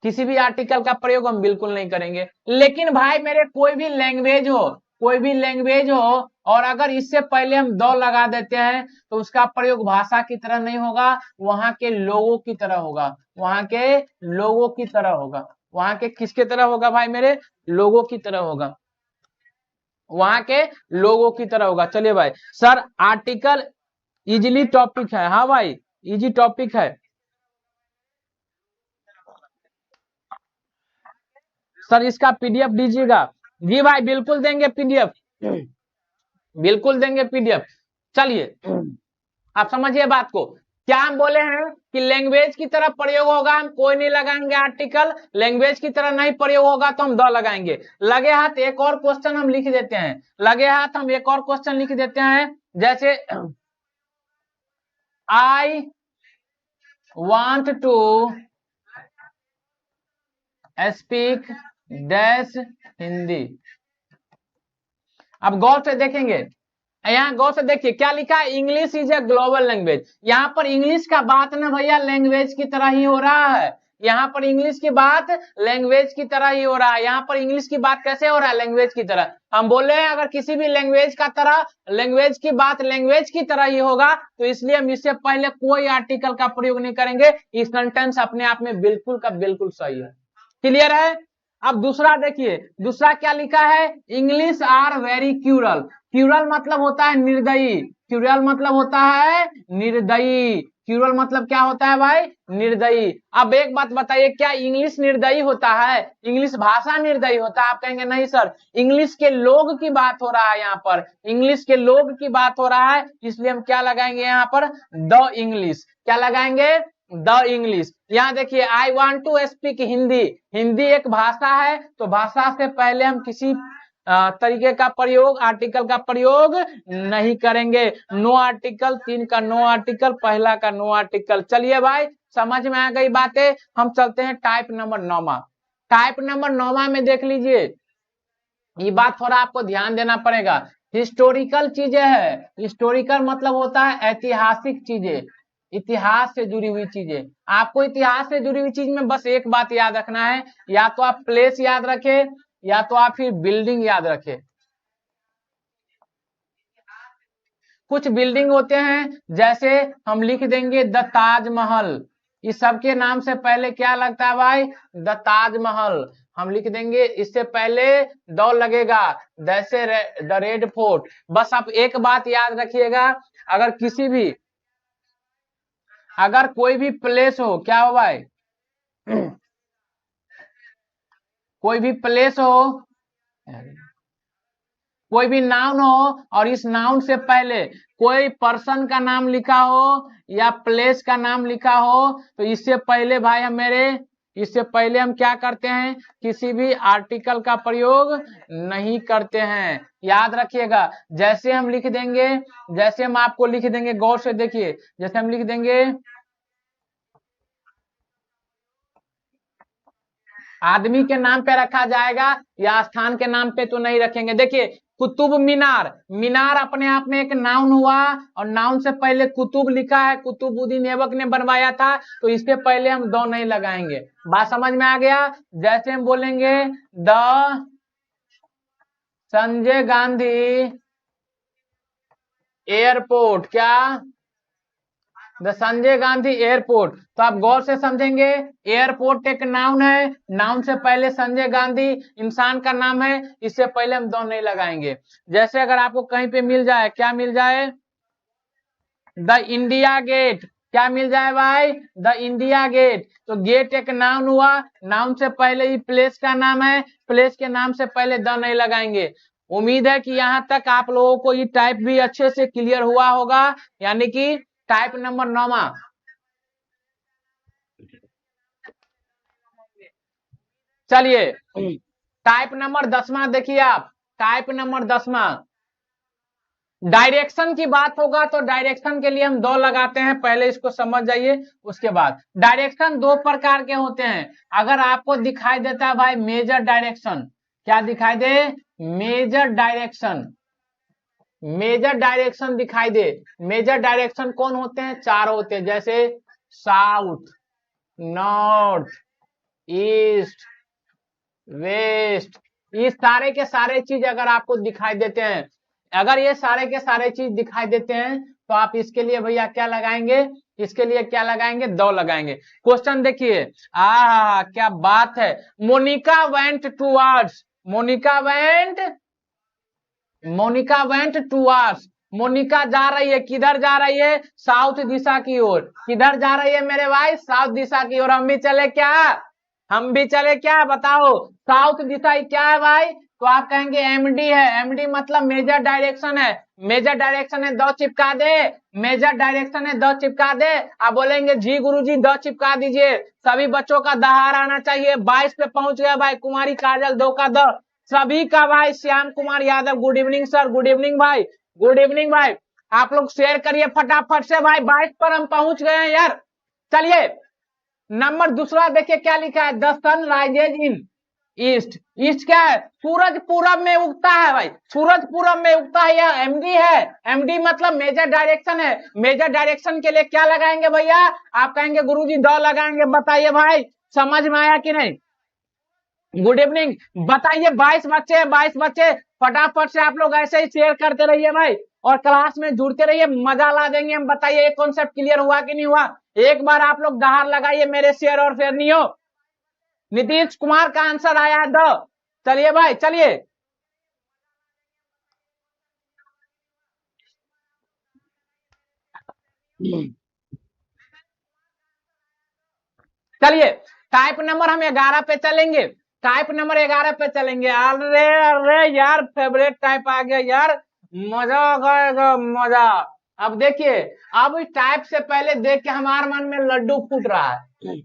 Speaker 1: किसी भी आर्टिकल का प्रयोग हम बिल्कुल नहीं करेंगे। लेकिन भाई मेरे कोई भी लैंग्वेज हो, कोई भी लैंग्वेज हो, और अगर इससे पहले हम दो लगा देते हैं तो उसका प्रयोग भाषा की तरह नहीं होगा, वहां के लोगों की तरह होगा। वहां के लोगों की तरह होगा। वहां के किसके तरह होगा भाई मेरे? लोगों की तरह होगा। वहां के लोगों की तरह होगा। चलिए भाई, सर आर्टिकल इजिली टॉपिक है। हाँ भाई, इजी टॉपिक है सर। इसका पीडीएफ दीजिएगा। जी भाई बिल्कुल देंगे पीडीएफ, बिल्कुल देंगे पीडीएफ। चलिए आप समझिए बात को। क्या हम बोले हैं कि लैंग्वेज की तरह प्रयोग होगा, हम कोई नहीं लगाएंगे आर्टिकल। लैंग्वेज की तरह नहीं प्रयोग होगा तो हम दो लगाएंगे। लगे हाथ एक और क्वेश्चन हम लिख देते हैं, लगे हाथ हम एक और क्वेश्चन लिख देते हैं। जैसे I want to speak dash Hindi. अब गौर से देखेंगे, यहाँ गौर से देखिए क्या लिखा है? English is a global language. यहाँ पर इंग्लिश का बात ना भैया लैंग्वेज की तरह ही हो रहा है। यहाँ पर इंग्लिश की बात लैंग्वेज की तरह ही हो रहा है। यहाँ पर इंग्लिश की बात कैसे हो रहा है? लैंग्वेज की तरह। हम बोल रहे हैं अगर किसी भी लैंग्वेज का तरह, लैंग्वेज की बात लैंग्वेज की तरह ही होगा, तो इसलिए हम इससे पहले कोई आर्टिकल का प्रयोग नहीं करेंगे। ये सेंटेंस अपने आप में बिल्कुल का बिल्कुल सही है। क्लियर है? अब दूसरा देखिए, दूसरा क्या लिखा है? English are very cruel. Cruel मतलब होता है निर्दयी। क्यूरल मतलब होता है निर्दयी। क्यूरल मतलब क्या होता है भाई? निर्दयी। अब एक बात बताइए, क्या इंग्लिश निर्दयी होता है? इंग्लिश भाषा निर्दयी होता है? आप कहेंगे नहीं सर, इंग्लिश के लोग की बात हो रहा है यहाँ पर, इंग्लिश के लोग की बात हो रहा है, इसलिए हम क्या लगाएंगे यहाँ पर? The English. क्या लगाएंगे? The English. यहाँ देखिए, I want to speak Hindi. Hindi एक भाषा है, तो भाषा से पहले हम किसी तरीके का प्रयोग, आर्टिकल का प्रयोग नहीं करेंगे। नो आर्टिकल, 3 का नो आर्टिकल, पहला का नो आर्टिकल। चलिए भाई समझ में आ गई बातें। हम चलते हैं टाइप नंबर 9। टाइप नंबर 9 में देख लीजिए, ये बात थोड़ा आपको ध्यान देना पड़ेगा। हिस्टोरिकल चीजें है। हिस्टोरिकल मतलब होता है ऐतिहासिक चीजें, इतिहास से जुड़ी हुई चीजें। आपको इतिहास से जुड़ी हुई चीज में बस एक बात याद रखना है, या तो आप प्लेस याद रखे या तो आप फिर बिल्डिंग याद रखे। कुछ बिल्डिंग होते हैं, जैसे हम लिख देंगे द ताजमहल। इस सबके नाम से पहले क्या लगता है भाई? द ताजमहल हम लिख देंगे। इससे पहले दो लगेगा, जैसे द रेड फोर्ट। बस आप एक बात याद रखिएगा, अगर किसी भी, अगर कोई भी प्लेस हो, क्या हो भाई? कोई भी प्लेस हो, कोई भी नाउन हो, और इस नाउन से पहले कोई पर्सन का नाम लिखा हो या प्लेस का नाम लिखा हो, तो इससे पहले भाई हम मेरे, इससे पहले हम क्या करते हैं? किसी भी आर्टिकल का प्रयोग नहीं करते हैं। याद रखिएगा। जैसे हम लिख देंगे, जैसे हम आपको लिख देंगे, गौर से देखिए, जैसे हम लिख देंगे आदमी के नाम पे रखा जाएगा या स्थान के नाम पे तो नहीं रखेंगे। देखिए कुतुब मीनार, मीनार अपने आप में एक नाउन हुआ और नाउन से पहले कुतुब लिखा है, कुतुबुद्दीन ऐबक ने बनवाया था, तो इससे पहले हम दो नहीं लगाएंगे। बात समझ में आ गया? जैसे हम बोलेंगे द संजय गांधी एयरपोर्ट, क्या द संजय गांधी एयरपोर्ट, तो आप गौर से समझेंगे एयरपोर्ट एक नाउन है, नाउन से पहले संजय गांधी इंसान का नाम है, इससे पहले हम दो नहीं लगाएंगे। जैसे अगर आपको कहीं पे मिल जाए, क्या मिल जाए, द इंडिया गेट, क्या मिल जाए भाई, द इंडिया गेट, तो गेट एक नाउन हुआ, नाउन से पहले ही प्लेस का नाम है, प्लेस के नाम से पहले द नहीं लगाएंगे। उम्मीद है कि यहां तक आप लोगों को ये टाइप भी अच्छे से क्लियर हुआ होगा, यानी कि टाइप नंबर 9। चलिए टाइप नंबर 10 देखिए आप, टाइप नंबर 10 डायरेक्शन की बात होगा तो डायरेक्शन के लिए हम दो लगाते हैं, पहले इसको समझ जाइए। उसके बाद डायरेक्शन दो प्रकार के होते हैं। अगर आपको दिखाई देता है भाई मेजर डायरेक्शन, क्या दिखाई दे, मेजर डायरेक्शन, मेजर डायरेक्शन दिखाई दे, मेजर डायरेक्शन कौन होते हैं, चार होते हैं, जैसे साउथ, नॉर्थ, ईस्ट, वेस्ट, ये सारे के सारे चीज अगर आपको दिखाई देते हैं, अगर ये सारे के सारे चीज दिखाई देते हैं तो आप इसके लिए भैया क्या लगाएंगे, इसके लिए क्या लगाएंगे, दो लगाएंगे। क्वेश्चन देखिए, क्या बात है, Monica went towards, Monica went towards, Monica जा रही है, किधर जा रही है, साउथ दिशा की ओर, किधर जा रही है मेरे भाई, साउथ दिशा की ओर। हम भी चले क्या, हम भी चले क्या, बताओ साउथ दिशा क्या है भाई, तो आप कहेंगे एमडी है, एमडी मतलब मेजर डायरेक्शन है, मेजर डायरेक्शन है, दो चिपका दे, मेजर डायरेक्शन है, दो चिपका दे। आप बोलेंगे जी गुरुजी दो चिपका दीजिए, सभी बच्चों का दहार आना चाहिए। 22 पे पहुंच गया भाई, कुमारी काजल दो का दो, सभी का भाई, Shyam Kumar Yadav good evening sir, good evening भाई, गुड इवनिंग भाई। आप लोग शेयर करिए फटाफट से भाई, 22 पर हम पहुंच गए हैं यार। चलिए नंबर दूसरा देखिए क्या लिखा है, the sun rises in east, east क्या है, सूरज पूरब में उगता है भाई, सूरज पूरब में उगता है, यह एमडी है, एमडी मतलब मेजर डायरेक्शन है। मेजर डायरेक्शन के लिए क्या लगाएंगे भैया, आप कहेंगे गुरुजी दो लगाएंगे। बताइए भाई समझ में आया कि नहीं, गुड इवनिंग बताइए। 22 बच्चे हैं, 22 बच्चे, फटाफट से आप लोग ऐसे ही शेयर करते रहिए भाई, और क्लास में जुड़ते रहिए, मजा ला देंगे हम। बताइए एक कॉन्सेप्ट क्लियर हुआ कि नहीं हुआ, एक बार आप लोग दहाड़ लगाइए मेरे शेयर और शेयर नहीं हो। नीतीश कुमार का आंसर आया दो। चलिए भाई चलिए, चलिए टाइप नंबर हम 11 पे चलेंगे, टाइप नंबर 11 पे चलेंगे। अरे अरे यार फेवरेट टाइप आ गया यार, मजा आ गया मजा। अब देखिए, अब टाइप से पहले देख के हमारे मन में लड्डू फूट रहा है।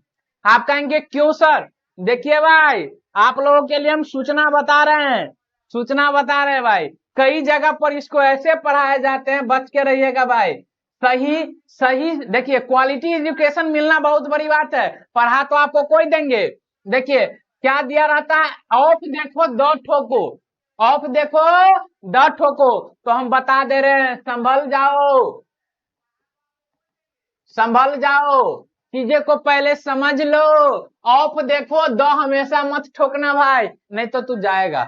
Speaker 1: आप कहेंगे क्यों सर, देखिए भाई आप लोगों के लिए हम सूचना बता रहे हैं, सूचना बता रहे हैं भाई, कई जगह पर इसको ऐसे पढ़ाए जाते हैं, बच के रहिएगा भाई। सही सही देखिए, क्वालिटी एजुकेशन मिलना बहुत बड़ी बात है, पढ़ा तो आपको कोई देंगे। देखिए क्या दिया रहता है, ऑफ देखो दो ठोको, ऑफ देखो दो ठोको, तो हम बता दे रहे हैं संभल जाओ, संभल जाओ, चीजें को पहले समझ लो। ऑफ देखो दो हमेशा मत ठोकना भाई, नहीं तो तू जाएगा,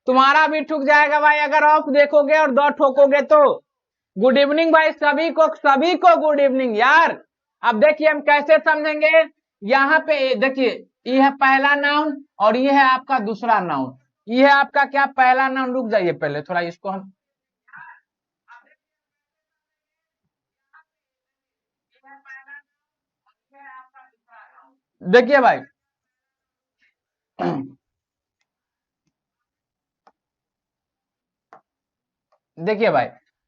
Speaker 1: तुम्हारा भी ठुक जाएगा भाई अगर ऑफ देखोगे और दो ठोकोगे तो। गुड इवनिंग भाई सभी को गुड इवनिंग यार। अब देखिए हम कैसे समझेंगे, यहाँ पे देखिए ये है पहला नाउन और ये है आपका दूसरा नाउन, ये है आपका क्या पहला नाउन। रुक जाइए पहले थोड़ा इसको हम, देखिए भाई देखिए भाई,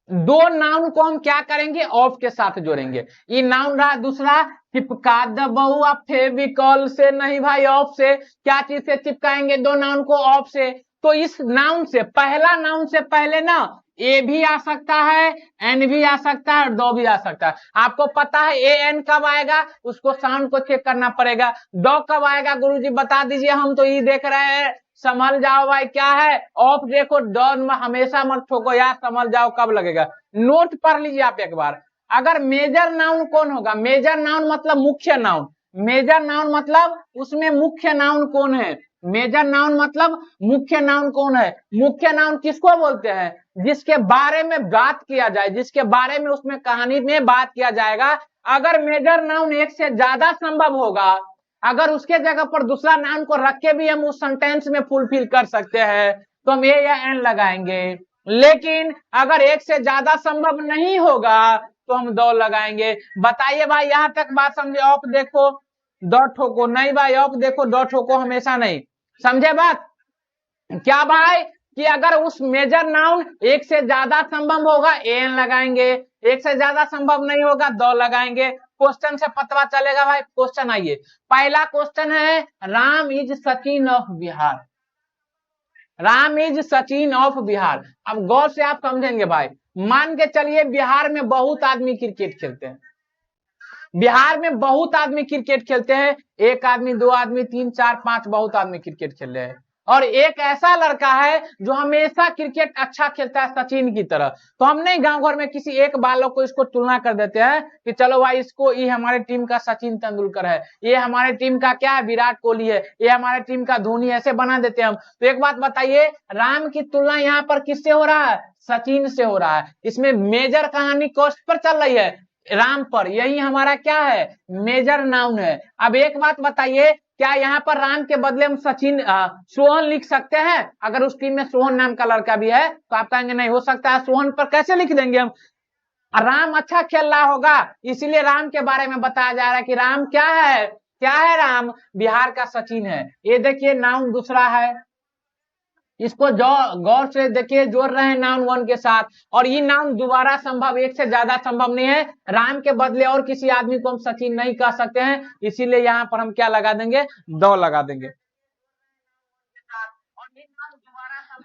Speaker 1: दो नाउन को हम क्या करेंगे, ऑफ के साथ जोड़ेंगे। ये नाउन रहा, दूसरा चिपका दबुआ फेविकॉल से, नहीं भाई ऑफ से, क्या चीज से चिपकाएंगे दो नाउन को, ऑफ से। तो इस नाउन से, पहला नाउन से पहले ना ए भी आ सकता है, एन भी आ सकता है और दो भी आ सकता है। आपको पता है ए एन कब आएगा, उसको साउंड को चेक करना पड़ेगा। दो कब आएगा गुरुजी बता दीजिए, हम तो ये देख रहे हैं। समझ जाओ भाई क्या है, ऑफ देखो, डॉन में हमेशा मत ठोको यार, समझ जाओ कब लगेगा। नोट पढ़ लीजिए आप एक बार। अगर मेजर नाउन कौन होगा, मेजर नाउन मतलब मुख्य नाउन, मेजर नाउन मतलब उसमें मुख्य नाउन कौन है, मेजर नाउन मतलब मुख्य नाउन कौन है। मुख्य नाउन किसको बोलते हैं, जिसके बारे में बात किया जाए, जिसके बारे में उसमें कहानी में बात किया जाएगा। अगर मेजर नाउन एक से ज्यादा संभव होगा, अगर उसके जगह पर दूसरा नाउन को रख के भी हम उस सेंटेंस में फुलफिल कर सकते हैं तो हम ए या एन लगाएंगे। लेकिन अगर एक से ज्यादा संभव नहीं होगा तो हम दो लगाएंगे। बताइए भाई यहां तक बात समझे। ऑफ देखो दो ठोको, नहीं भाई ऑफ देखो दो ठोको हमेशा नहीं, समझे बात क्या भाई, कि अगर उस मेजर नाउन एक से ज्यादा संभव होगा एन लगाएंगे, एक से ज्यादा संभव नहीं होगा दो लगाएंगे। क्वेश्चन से पता चलेगा भाई। क्वेश्चन आइए, पहला क्वेश्चन है Ram is Sachin of Bihar, Ram is Sachin of Bihar. अब गौर से आप समझेंगे भाई, मान के चलिए बिहार में बहुत आदमी क्रिकेट खेलते हैं, बिहार में बहुत आदमी क्रिकेट खेलते हैं, एक आदमी दो आदमी तीन चार पांच बहुत आदमी क्रिकेट खेल रहे हैं, और एक ऐसा लड़का है जो हमेशा क्रिकेट अच्छा खेलता है सचिन की तरह। तो हम नहीं गांव घर में किसी एक बालक को इसको तुलना कर देते हैं कि चलो भाई इसको, ये हमारे टीम का सचिन तेंदुलकर है, ये हमारे टीम का क्या है विराट कोहली है, ये हमारे टीम का धोनी, ऐसे बना देते हैं हम। तो एक बात बताइए, राम की तुलना यहाँ पर किससे हो रहा है, सचिन से हो रहा है। इसमें मेजर कहानी कॉस्ट पर चल रही है, राम पर, यही हमारा क्या है मेजर नाउन है। अब एक बात बताइए, क्या यहाँ पर राम के बदले हम सचिन सोहन लिख सकते हैं? अगर उस टीम में सोहन नाम का लड़का भी है तो आप कहेंगे नहीं हो सकता है, सोहन पर कैसे लिख देंगे हम, राम अच्छा खेल रहा होगा इसीलिए राम के बारे में बताया जा रहा है कि राम क्या है, क्या है राम बिहार का सचिन है। ये देखिए नाउन दूसरा है, इसको जो गौर से देखिए जोड़ रहे हैं नाउन वन के साथ, और ये नाउन दोबारा संभव एक से ज्यादा संभव नहीं है। राम के बदले और किसी आदमी को हम सचिन नहीं कह सकते हैं, इसीलिए यहाँ पर हम क्या लगा देंगे, दो लगा देंगे।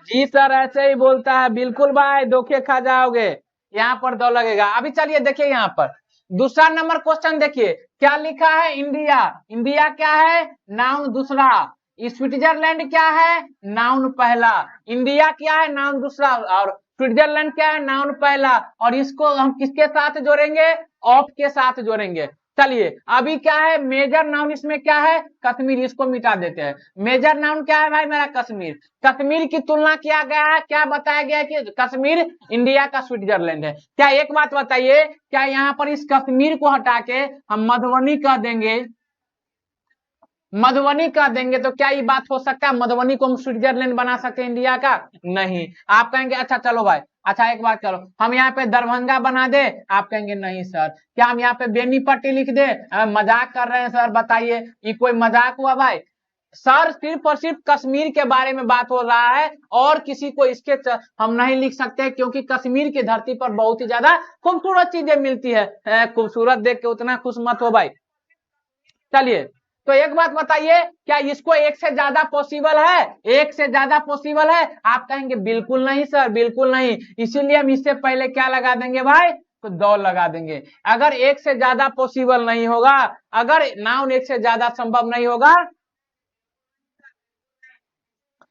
Speaker 1: जी सर ऐसे ही बोलता है, बिल्कुल भाई धोखे खा जाओगे, यहाँ पर दो लगेगा। अभी चलिए देखिए यहाँ पर दूसरा नंबर क्वेश्चन देखिए क्या लिखा है, इंडिया, इंडिया क्या है नाउन दूसरा, स्विट्जरलैंड क्या है नाउन पहला, इंडिया क्या है नाउन दूसरा और स्विट्जरलैंड क्या है नाउन पहला, और इसको हम किसके साथ जोड़ेंगे, ऑफ के साथ जोड़ेंगे। चलिए अभी क्या है मेजर नाउन, इसमें क्या है कश्मीर, इसको मिटा देते हैं। मेजर नाउन क्या है भाई मेरा कश्मीर, कश्मीर की तुलना किया गया है, क्या बताया गया है कि कश्मीर इंडिया का स्विट्जरलैंड है। क्या एक बात बताइए, क्या यहाँ पर इस कश्मीर को हटा के हम मधुबनी कह देंगे, मधुबनी कह देंगे तो क्या ये बात हो सकता है मधुबनी को हम स्विट्जरलैंड बना सकते हैं इंडिया का, नहीं। आप कहेंगे अच्छा चलो भाई, अच्छा एक बात करो हम यहाँ पे दरभंगा बना दे, आप कहेंगे नहीं सर। क्या हम यहाँ पे बेनीपट्टी लिख दे, मजाक कर रहे हैं सर, बताइए ये कोई मजाक हुआ भाई। सर सिर्फ और सिर्फ कश्मीर के बारे में बात हो रहा है और किसी को इसके हम नहीं लिख सकते, क्योंकि कश्मीर की धरती पर बहुत ही ज्यादा खूबसूरत चीजें मिलती है। खूबसूरत देख के उतना खुश मत हो भाई। चलिए तो एक बात बताइए, क्या इसको एक से ज्यादा पॉसिबल है, एक से ज्यादा पॉसिबल है, आप कहेंगे बिल्कुल नहीं सर बिल्कुल नहीं, इसीलिए हम इससे पहले क्या लगा देंगे भाई, तो दो लगा देंगे। अगर एक से ज्यादा पॉसिबल नहीं होगा, अगर नाउन एक से ज्यादा संभव नहीं होगा,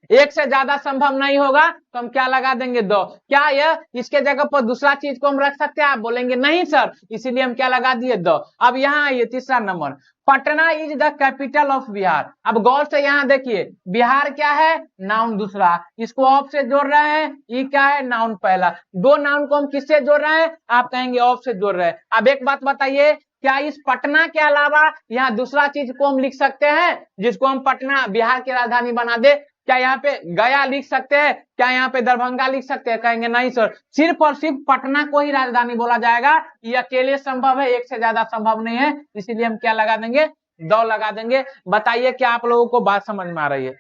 Speaker 1: एक से ज्यादा संभव नहीं होगा तो हम क्या लगा देंगे दो। क्या यह इसके जगह पर दूसरा चीज को हम रख सकते हैं, आप बोलेंगे नहीं सर, इसीलिए हम क्या लगा दिए दो। अब यहाँ आइए तीसरा number, Patna is the capital of Bihar. अब गौर से यहाँ देखिए बिहार क्या है नाउन दूसरा, इसको ऑफ से जोड़ रहे हैं, ये क्या है नाउन पहला, दो नाउन को हम किससे जोड़ रहे हैं, आप कहेंगे ऑफ से जोड़ रहे हैं। अब एक बात बताइए, क्या इस पटना के अलावा यहाँ दूसरा चीज को हम लिख सकते हैं जिसको हम पटना बिहार की राजधानी बना दे, क्या यहाँ पे गया लिख सकते हैं, क्या यहाँ पे दरभंगा लिख सकते हैं, कहेंगे नहीं सर, सिर्फ और सिर्फ पटना को ही राजधानी बोला जाएगा, ये अकेले संभव है, एक से ज्यादा संभव नहीं है, इसीलिए हम क्या लगा देंगे दो लगा देंगे। बताइए क्या आप लोगों को बात समझ में आ रही है।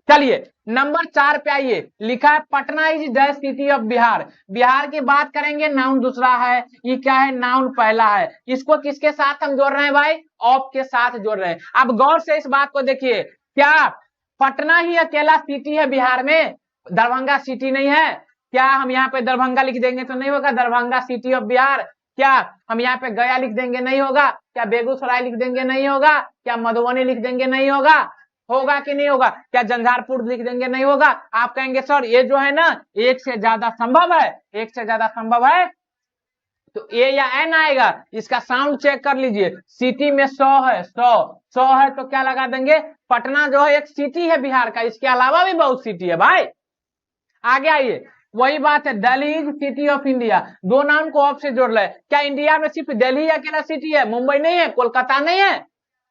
Speaker 1: चलिए नंबर 4 पे आइए, लिखा है Patna is the city of Bihar. Bihar की बात करेंगे नाउन दूसरा है, ये क्या है नाउन पहला है, इसको किसके साथ हम जोड़ रहे हैं भाई, ऑफ के साथ जोड़ रहे हैं। अब गौर से इस बात को देखिए, क्या पटना ही अकेला सिटी है बिहार में, दरभंगा सिटी नहीं है, क्या हम यहाँ पे दरभंगा लिख देंगे तो नहीं होगा? Darbhanga city of Bihar. क्या हम यहाँ पे गया लिख देंगे? नहीं होगा। क्या बेगूसराय लिख देंगे? नहीं होगा। क्या मधुबनी लिख देंगे? नहीं होगा। होगा कि नहीं होगा? क्या झंझारपुर लिख देंगे? नहीं होगा। आप कहेंगे सर ये जो है ना एक से ज्यादा संभव है, एक से ज्यादा संभव है, तो ए या एन आएगा। इसका साउंड चेक कर लीजिए। सिटी में 100 है, 100 है तो क्या लगा देंगे? पटना जो है एक सिटी है बिहार का, इसके अलावा भी बहुत सिटी है भाई। आगे आइए, वही बात है, Delhi is city of India, दो नाम को ऑफ से जोड़ ले। क्या इंडिया में सिर्फ दिल्ली अकेला सिटी है? मुंबई नहीं है, कोलकाता नहीं है,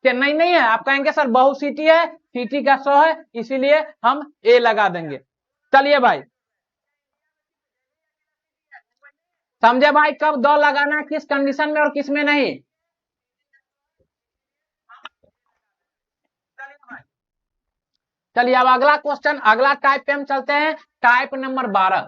Speaker 1: चेन्नई नहीं है? आप कहेंगे सर बहुत सिटी है, सिटी का 100 है, इसीलिए हम ए लगा देंगे। चलिए भाई, समझे भाई कब दो लगाना, किस कंडीशन में और किस में नहीं? चलिए अब अगला क्वेश्चन, अगला टाइप पे हम चलते हैं, टाइप नंबर 12।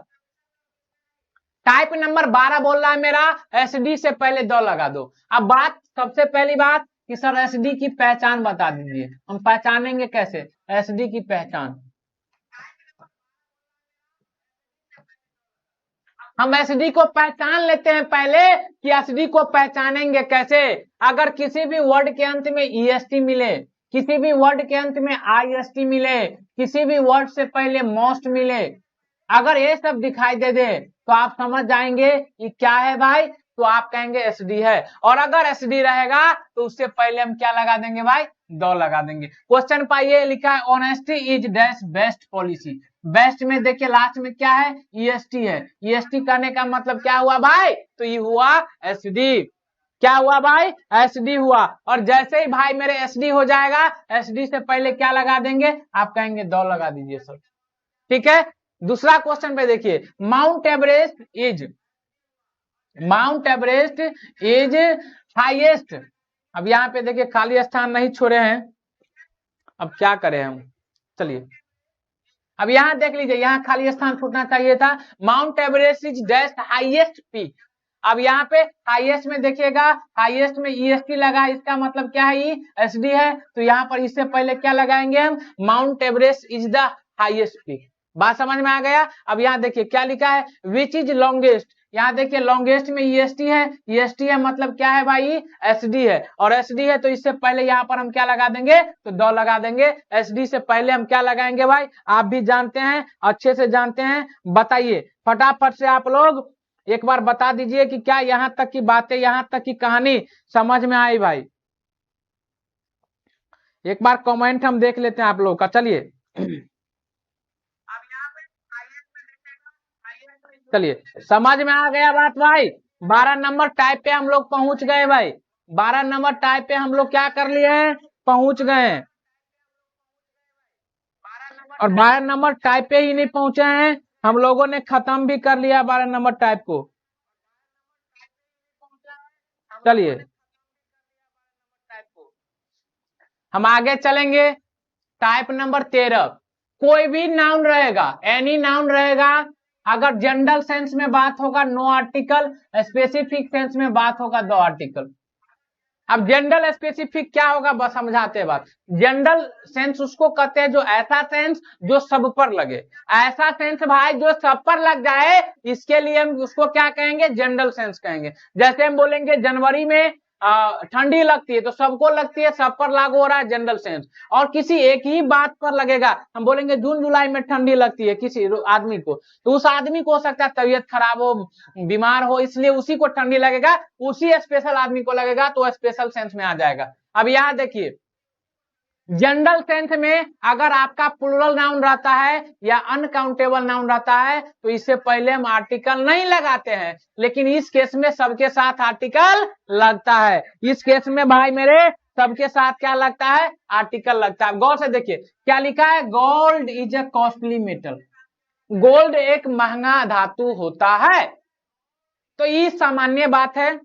Speaker 1: टाइप नंबर 12 बोल रहा है मेरा एसडी से पहले दो लगा दो। अब बात, सबसे पहली बात कि सर एसडी की पहचान बता दीजिए, हम पहचानेंगे कैसे एसडी की पहचान? हम एसडी को पहचान लेते हैं पहले कि एसडी को पहचानेंगे कैसे। अगर किसी भी वर्ड के अंत में ईएसटी मिले, किसी भी वर्ड के अंत में आईएसटी मिले, किसी भी वर्ड से पहले मोस्ट मिले, अगर ये सब दिखाई दे दे तो आप समझ जाएंगे ये क्या है भाई, तो आप कहेंगे एसडी है। और अगर एसडी रहेगा तो उससे पहले हम क्या लगा देंगे भाई? दो लगा देंगे। क्वेश्चन पाइए, लिखा है honesty is dash best policy. Best में देखिए लास्ट में क्या है? ईएसटी है। ईएसटी करने का मतलब क्या हुआ भाई? तो ये हुआ एसडी। क्या हुआ भाई? एसडी हुआ। और जैसे ही भाई मेरे एसडी हो जाएगा, एसडी से पहले क्या लगा देंगे? आप कहेंगे दो लगा दीजिए सर, ठीक है। दूसरा क्वेश्चन पे देखिए, माउंट एवरेस्ट इज हाईएस्ट। अब यहाँ पे देखिए खाली स्थान नहीं छोड़े हैं, अब क्या करें हम? चलिए अब यहाँ देख लीजिए, यहाँ खाली स्थान छूटना चाहिए था। Mount Everest is dash highest peak. अब यहाँ पे हाईएस्ट में देखिएगा, हाईएस्ट में ईएसटी लगा, इसका मतलब क्या है? एसडी है। तो यहाँ पर इससे पहले क्या लगाएंगे हम? Mount Everest is the highest peak. बात समझ में आ गया? अब यहाँ देखिए क्या लिखा है, विच इज लॉन्गेस्ट। यहाँ देखिए लॉन्गेस्ट में ईएसटी है, ईएसटी है मतलब क्या है भाई? एसडी है। और एसडी है तो इससे पहले यहाँ पर हम क्या लगा देंगे? तो दो लगा देंगे। एसडी से पहले हम क्या लगाएंगे भाई? आप भी जानते हैं, अच्छे से जानते हैं, बताइए फटाफट से आप लोग एक बार बता दीजिए कि क्या यहाँ तक की बातें, यहाँ तक की कहानी समझ में आई भाई? एक बार कमेंट हम देख लेते हैं आप लोग का। चलिए चलिए समझ में आ गया बात भाई? 12 नंबर टाइप पे हम लोग पहुंच गए भाई। 12 नंबर टाइप पे हम लोग क्या कर लिए हैं? पहुंच गए हैं। और 12 नंबर टाइप पे ही नहीं पहुंचे हैं, हम लोगों ने खत्म भी कर लिया 12 नंबर टाइप को। चलिए हम आगे चलेंगे, टाइप नंबर 13। कोई भी नाउन रहेगा, एनी नाउन रहेगा, अगर जनरल सेंस में बात होगा नो आर्टिकल, स्पेसिफिक सेंस में बात होगा दो आर्टिकल। अब जनरल स्पेसिफिक क्या होगा बस समझाते हैं बात। जनरल सेंस उसको कहते हैं जो ऐसा सेंस जो सब पर लगे, ऐसा सेंस भाई जो सब पर लग जाए, इसके लिए हम उसको क्या कहेंगे? जनरल सेंस कहेंगे। जैसे हम बोलेंगे जनवरी में ठंडी लगती है तो सबको लगती है, सब पर लागू हो रहा है जनरल सेंस। और किसी एक ही बात पर लगेगा, हम बोलेंगे जून जुलाई में ठंडी लगती है किसी आदमी को, तो उस आदमी को हो सकता है तबीयत खराब हो, बीमार हो, इसलिए उसी को ठंडी लगेगा, उसी स्पेशल आदमी को लगेगा तो स्पेशल सेंस में आ जाएगा। अब यहाँ देखिए जनरल सेंस में अगर आपका प्लूरल नाउन रहता है या अनकाउंटेबल नाउन रहता है तो इससे पहले हम आर्टिकल नहीं लगाते हैं, लेकिन इस केस में सबके साथ आर्टिकल लगता है। इस केस में भाई मेरे सबके साथ क्या लगता है? आर्टिकल लगता है। गौर से देखिए क्या लिखा है, gold is a costly metal. Gold एक महंगा धातु होता है, तो ये सामान्य बात है,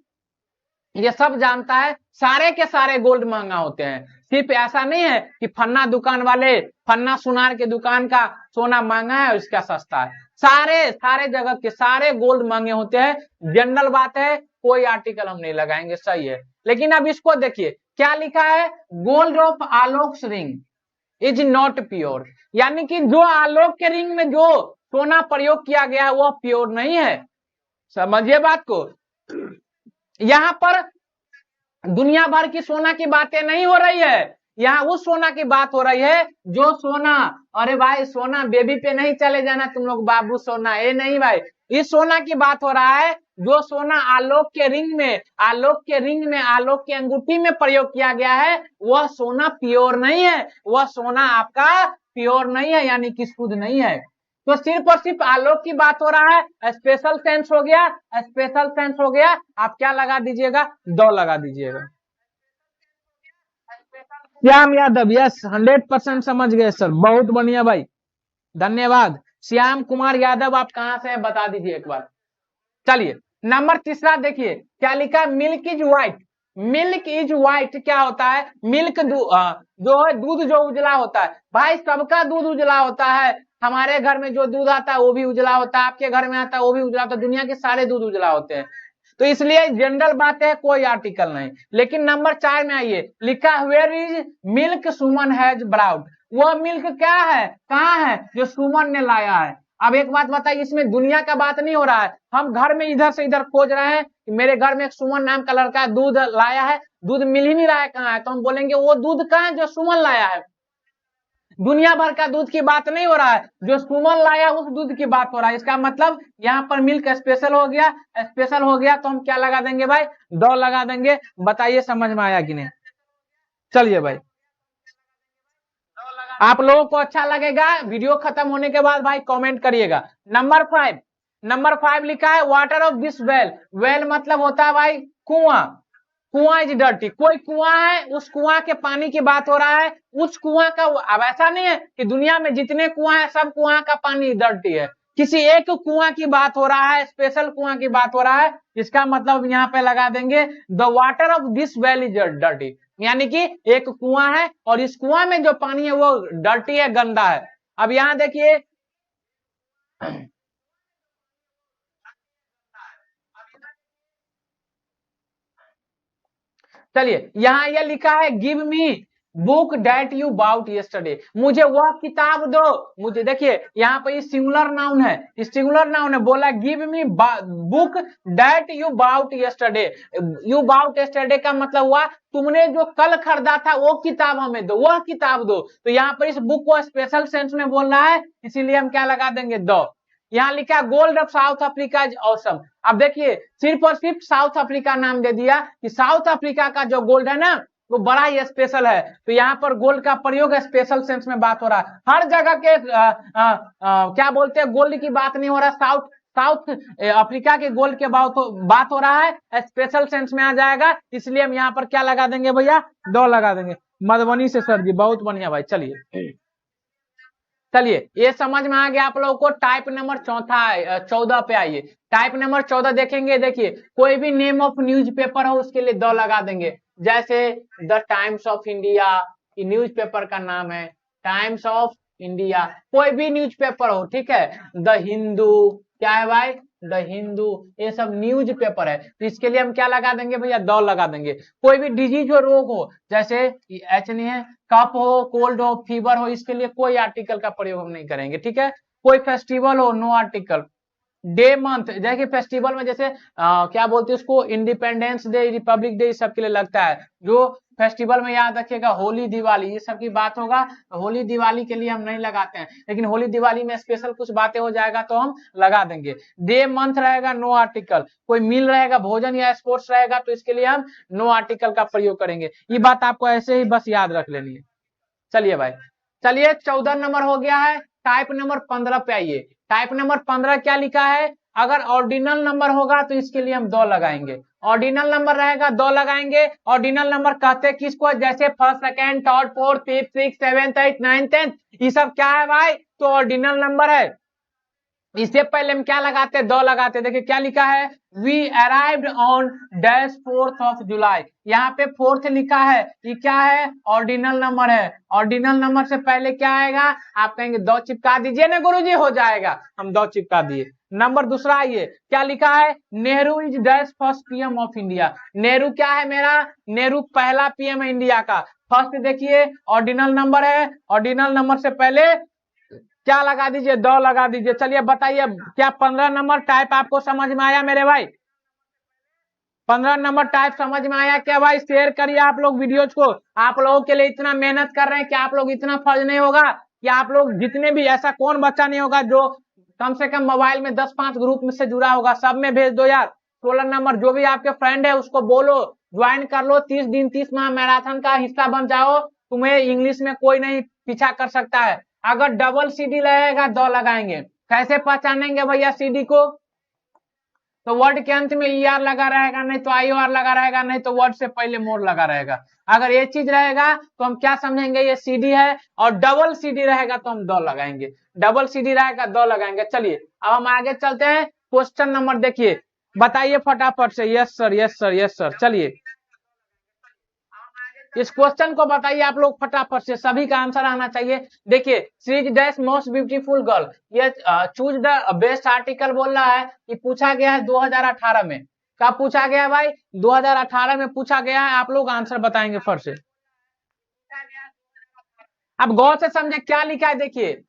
Speaker 1: ये सब जानता है, सारे के सारे गोल्ड महंगा होते हैं। सिर्फ ऐसा नहीं है कि फन्ना दुकान वाले, फन्ना सुनार के दुकान का सोना महंगा है और इसका सस्ता है, सारे जगह के सारे गोल्ड महंगे होते हैं। जनरल बात है, कोई आर्टिकल हम नहीं लगाएंगे, सही है। लेकिन अब इसको देखिए क्या लिखा है, gold of Alok ring is not pure, यानी कि जो आलोक के रिंग में जो सोना प्रयोग किया गया है वह प्योर नहीं है। समझिए बात को, यहां पर दुनिया भर की सोना की बातें नहीं हो रही है, यहाँ उस सोना की बात हो रही है जो सोना, अरे भाई सोना बेबी पे नहीं चले जाना तुम लोग, बाबू सोना, ये नहीं भाई, इस सोना की बात हो रहा है जो सोना आलोक के रिंग में, आलोक के रिंग में, आलोक की अंगूठी में प्रयोग किया गया है, वह सोना प्योर नहीं है, वह सोना आपका प्योर नहीं है, यानी कि शुद्ध नहीं है। तो सिर्फ और सिर्फ आलोक की बात हो रहा है, स्पेशल सेंस हो गया, स्पेशल सेंस हो गया, आप क्या लगा दीजिएगा, दो लगा दीजिएगा। श्याम यादव, यस 100% समझ गए सर, बहुत बढ़िया भाई, धन्यवाद। श्याम कुमार यादव, आप कहां से हैं बता दीजिए एक बार। चलिए नंबर तीसरा देखिए क्या लिखा, milk is white. Milk is white क्या होता है, मिल्क जो है दूध जो उजला होता है, भाई सबका दूध उजला होता है, हमारे घर में जो दूध आता है वो भी उजला होता है, आपके घर में आता है वो भी उजला होता है, दुनिया के सारे दूध उजला होते हैं, तो इसलिए जनरल बात है, कोई आर्टिकल नहीं। लेकिन नंबर 4 में आइए, लिखा where is milk Suman has borrowed, वह मिल्क क्या है, कहाँ है, जो सुमन ने लाया है। अब एक बात बताइए, इसमें दुनिया का बात नहीं हो रहा है, हम घर में इधर से इधर खोज रहे हैं कि मेरे घर में एक सुमन नाम का लड़का दूध लाया है, दूध मिल ही नहीं रहा है, कहाँ है, तो हम बोलेंगे वो दूध कहाँ है जो सुमन लाया है। दुनिया भर का दूध की बात नहीं हो रहा है, जो सुमन लाया उस दूध की बात हो रहा है, इसका मतलब यहाँ पर मिल्क स्पेशल हो गया, स्पेशल हो गया तो हम क्या लगा देंगे भाई, दो लगा देंगे। बताइए समझ में आया कि नहीं। चलिए भाई, आप लोगों को अच्छा लगेगा, वीडियो खत्म होने के बाद भाई कमेंट करिएगा। नंबर 5, नंबर 5 लिखा है water of this well. Well मतलब होता है भाई कुआं, कुआं इज डर्टी, कोई कुआं है उस कुआं के पानी की बात हो रहा है, उस कुआं का, अब ऐसा नहीं है कि दुनिया में जितने कुआं है सब कुआं का पानी डर्टी है, किसी एक कुआं की बात हो रहा है, स्पेशल कुआं की बात हो रहा है, इसका मतलब यहाँ पे लगा देंगे the water of this well is dirty, यानी कि एक कुआं है और इस कुआं में जो पानी है वो डर्टी है, गंदा है। अब यहाँ देखिए चलिए यहाँ ये लिखा है give me book that you bought yesterday, मुझे वह किताब दो, मुझे देखिए यहाँ पे ये सिंगुलर नाउन है, सिंगुलर नाउन है, बोला give me book that you bought yesterday, you bought yesterday का मतलब हुआ तुमने जो कल खरीदा था वो किताब हमें दो, वह किताब दो, तो यहाँ पर इस बुक को स्पेशल सेंस में बोल रहा है, इसीलिए हम क्या लगा देंगे, दो। यहाँ लिखा gold of south Africa is awesome, अब देखिए सिर्फ और सिर्फ साउथ अफ्रीका नाम दे दिया कि साउथ अफ्रीका का जो गोल्ड है ना वो बड़ा ही स्पेशल है, तो यहाँ पर गोल्ड का प्रयोग स्पेशल सेंस में बात हो रहा है, हर जगह के क्या बोलते हैं गोल्ड की बात नहीं हो रहा, साउथ साउथ अफ्रीका के गोल्ड के बात हो रहा है, स्पेशल सेंस में आ जाएगा, इसलिए हम यहाँ पर क्या लगा देंगे भैया, दो लगा देंगे। मधुबनी से सर जी, बहुत बढ़िया भाई। चलिए चलिए ये समझ में आ गया आप लोगों को। टाइप नंबर 14 पे आइए, टाइप नंबर 14 देखेंगे, देखिए कोई भी नेम ऑफ न्यूज़पेपर हो उसके लिए दो लगा देंगे, जैसे द टाइम्स ऑफ इंडिया, ये न्यूज़पेपर का नाम है, टाइम्स ऑफ इंडिया, कोई भी न्यूज़पेपर हो, ठीक है, द हिंदू, क्या है भाई, द हिंदू, ये सब न्यूज पेपर है, तो इसके लिए हम क्या लगा देंगे भैया, दो लगा देंगे। कोई भी डिजीज हो, रोग हो, जैसे एच नहीं है, कफ हो, कोल्ड हो, फीवर हो, इसके लिए कोई आर्टिकल का प्रयोग हम नहीं करेंगे, ठीक है। कोई फेस्टिवल हो, नो आर्टिकल। डे मंथ, देखिए फेस्टिवल में जैसे क्या बोलते हैं उसको, इंडिपेंडेंस डे, रिपब्लिक डे, सबके लिए लगता है, जो फेस्टिवल में याद रखिएगा होली दिवाली, ये सब की बात होगा, होली दिवाली के लिए हम नहीं लगाते हैं, लेकिन होली दिवाली में स्पेशल कुछ बातें हो जाएगा तो हम लगा देंगे। डे मंथ रहेगा, नो आर्टिकल। कोई मील रहेगा, भोजन या स्पोर्ट्स रहेगा, तो इसके लिए हम नो आर्टिकल का प्रयोग करेंगे, ये बात आपको ऐसे ही बस याद रख लेनी है। चलिए भाई, चलिए 14 नंबर हो गया है, टाइप नंबर 15 पे आइए। टाइप नंबर 15 क्या लिखा है, अगर ऑर्डिनल नंबर होगा तो इसके लिए हम दो लगाएंगे, ऑर्डिनल नंबर रहेगा दो लगाएंगे। ऑर्डिनल नंबर कहते किसको, जैसे first, second, third, fourth, fifth, six, seventh, eight, ninth, 10th, ये सब क्या है भाई, तो ऑर्डिनल नंबर है। इससे पहले हम क्या लगाते, दो लगाते, देखिए क्या लिखा है, we arrived on dash 4th of July, यहाँ पे 4th लिखा है, ये क्या है, ऑर्डिनल नंबर है, ऑर्डिनल नंबर से पहले क्या आएगा, आप कहेंगे दो चिपका दीजिए ना गुरुजी, हो जाएगा, हम दो चिपका दिए। नंबर दूसरा आइए, क्या लिखा है, Nehru is dash first PM of India, Nehru क्या है मेरा, नेहरू पहला पीएम है इंडिया का। फर्स्ट देखिए ऑर्डिनल नंबर है, ऑर्डिनल नंबर से पहले क्या लगा दीजिए, 2 लगा दीजिए। चलिए बताइए, क्या 15 नंबर टाइप आपको समझ में आया मेरे भाई? 15 नंबर टाइप समझ में आया क्या भाई? शेयर करिए आप लोग वीडियोज को। आप लोगों के लिए इतना मेहनत कर रहे हैं कि आप लोग इतना फर्ज नहीं होगा कि आप लोग जितने भी, ऐसा कौन बच्चा नहीं होगा जो कम से कम मोबाइल में 10-5 ग्रुप में से जुड़ा होगा, सब में भेज दो यार। 16 नंबर जो भी आपके फ्रेंड है उसको बोलो, ज्वाइन कर लो। 30 दिन 30 माह मैराथन का हिस्सा बन जाओ। तुम्हें इंग्लिश में कोई नहीं पीछा कर सकता है। अगर डबल सीडी रहेगा 2 लगाएंगे। कैसे पहचानेंगे भैया सीडी को? तो वर्ड के अंत में ई आर लगा रहेगा, नहीं तो आई आर लगा रहेगा, नहीं तो वर्ड से पहले मोर लगा रहेगा। अगर ये चीज रहेगा तो हम क्या समझेंगे, ये सीडी है। और डबल सीडी रहेगा तो हम 2 लगाएंगे। डबल सीडी रहेगा 2 लगाएंगे। चलिए अब हम आगे चलते हैं। क्वेश्चन नंबर देखिए, बताइए फटाफट से। Yes sir, yes sir, yes sir. चलिए इस क्वेश्चन को बताइए आप लोग फटाफट से, सभी का आंसर आना चाहिए। देखिए, she is dash most beautiful girl, ये चूज द बेस्ट आर्टिकल बोल रहा है कि पूछा गया है 2018 में। कब पूछा गया है भाई? 2018 में पूछा गया है। आप लोग आंसर बताएंगे फर्स्ट से। अब गौर से समझे क्या लिखा है, देखिए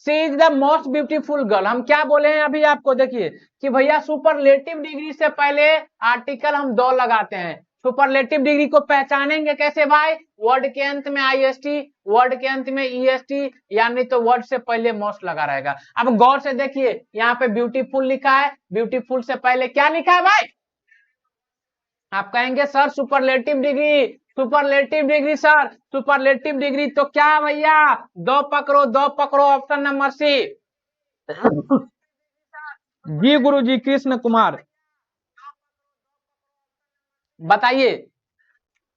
Speaker 1: she is the most beautiful girl. हम क्या बोले हैं अभी आपको, देखिए कि भैया सुपरलेटिव डिग्री से पहले आर्टिकल हम 2 लगाते हैं। सुपरलेटिव डिग्री को पहचानेंगे कैसे भाई? वर्ड के अंत में आईएसटी, वर्ड के अंत में ईएसटी, यानी तो वर्ड से पहले मोस्ट लगा रहेगा। अब गौर से देखिए, यहाँ पे ब्यूटीफुल लिखा है, ब्यूटीफुल से पहले क्या लिखा है भाई? आप कहेंगे sir superlative degree, superlative degree sir, superlative degree तो क्या भैया? 2 पकड़ो, 2 पकड़ो, ऑप्शन नंबर सी। जी गुरु जी, कृष्ण कुमार। बताइए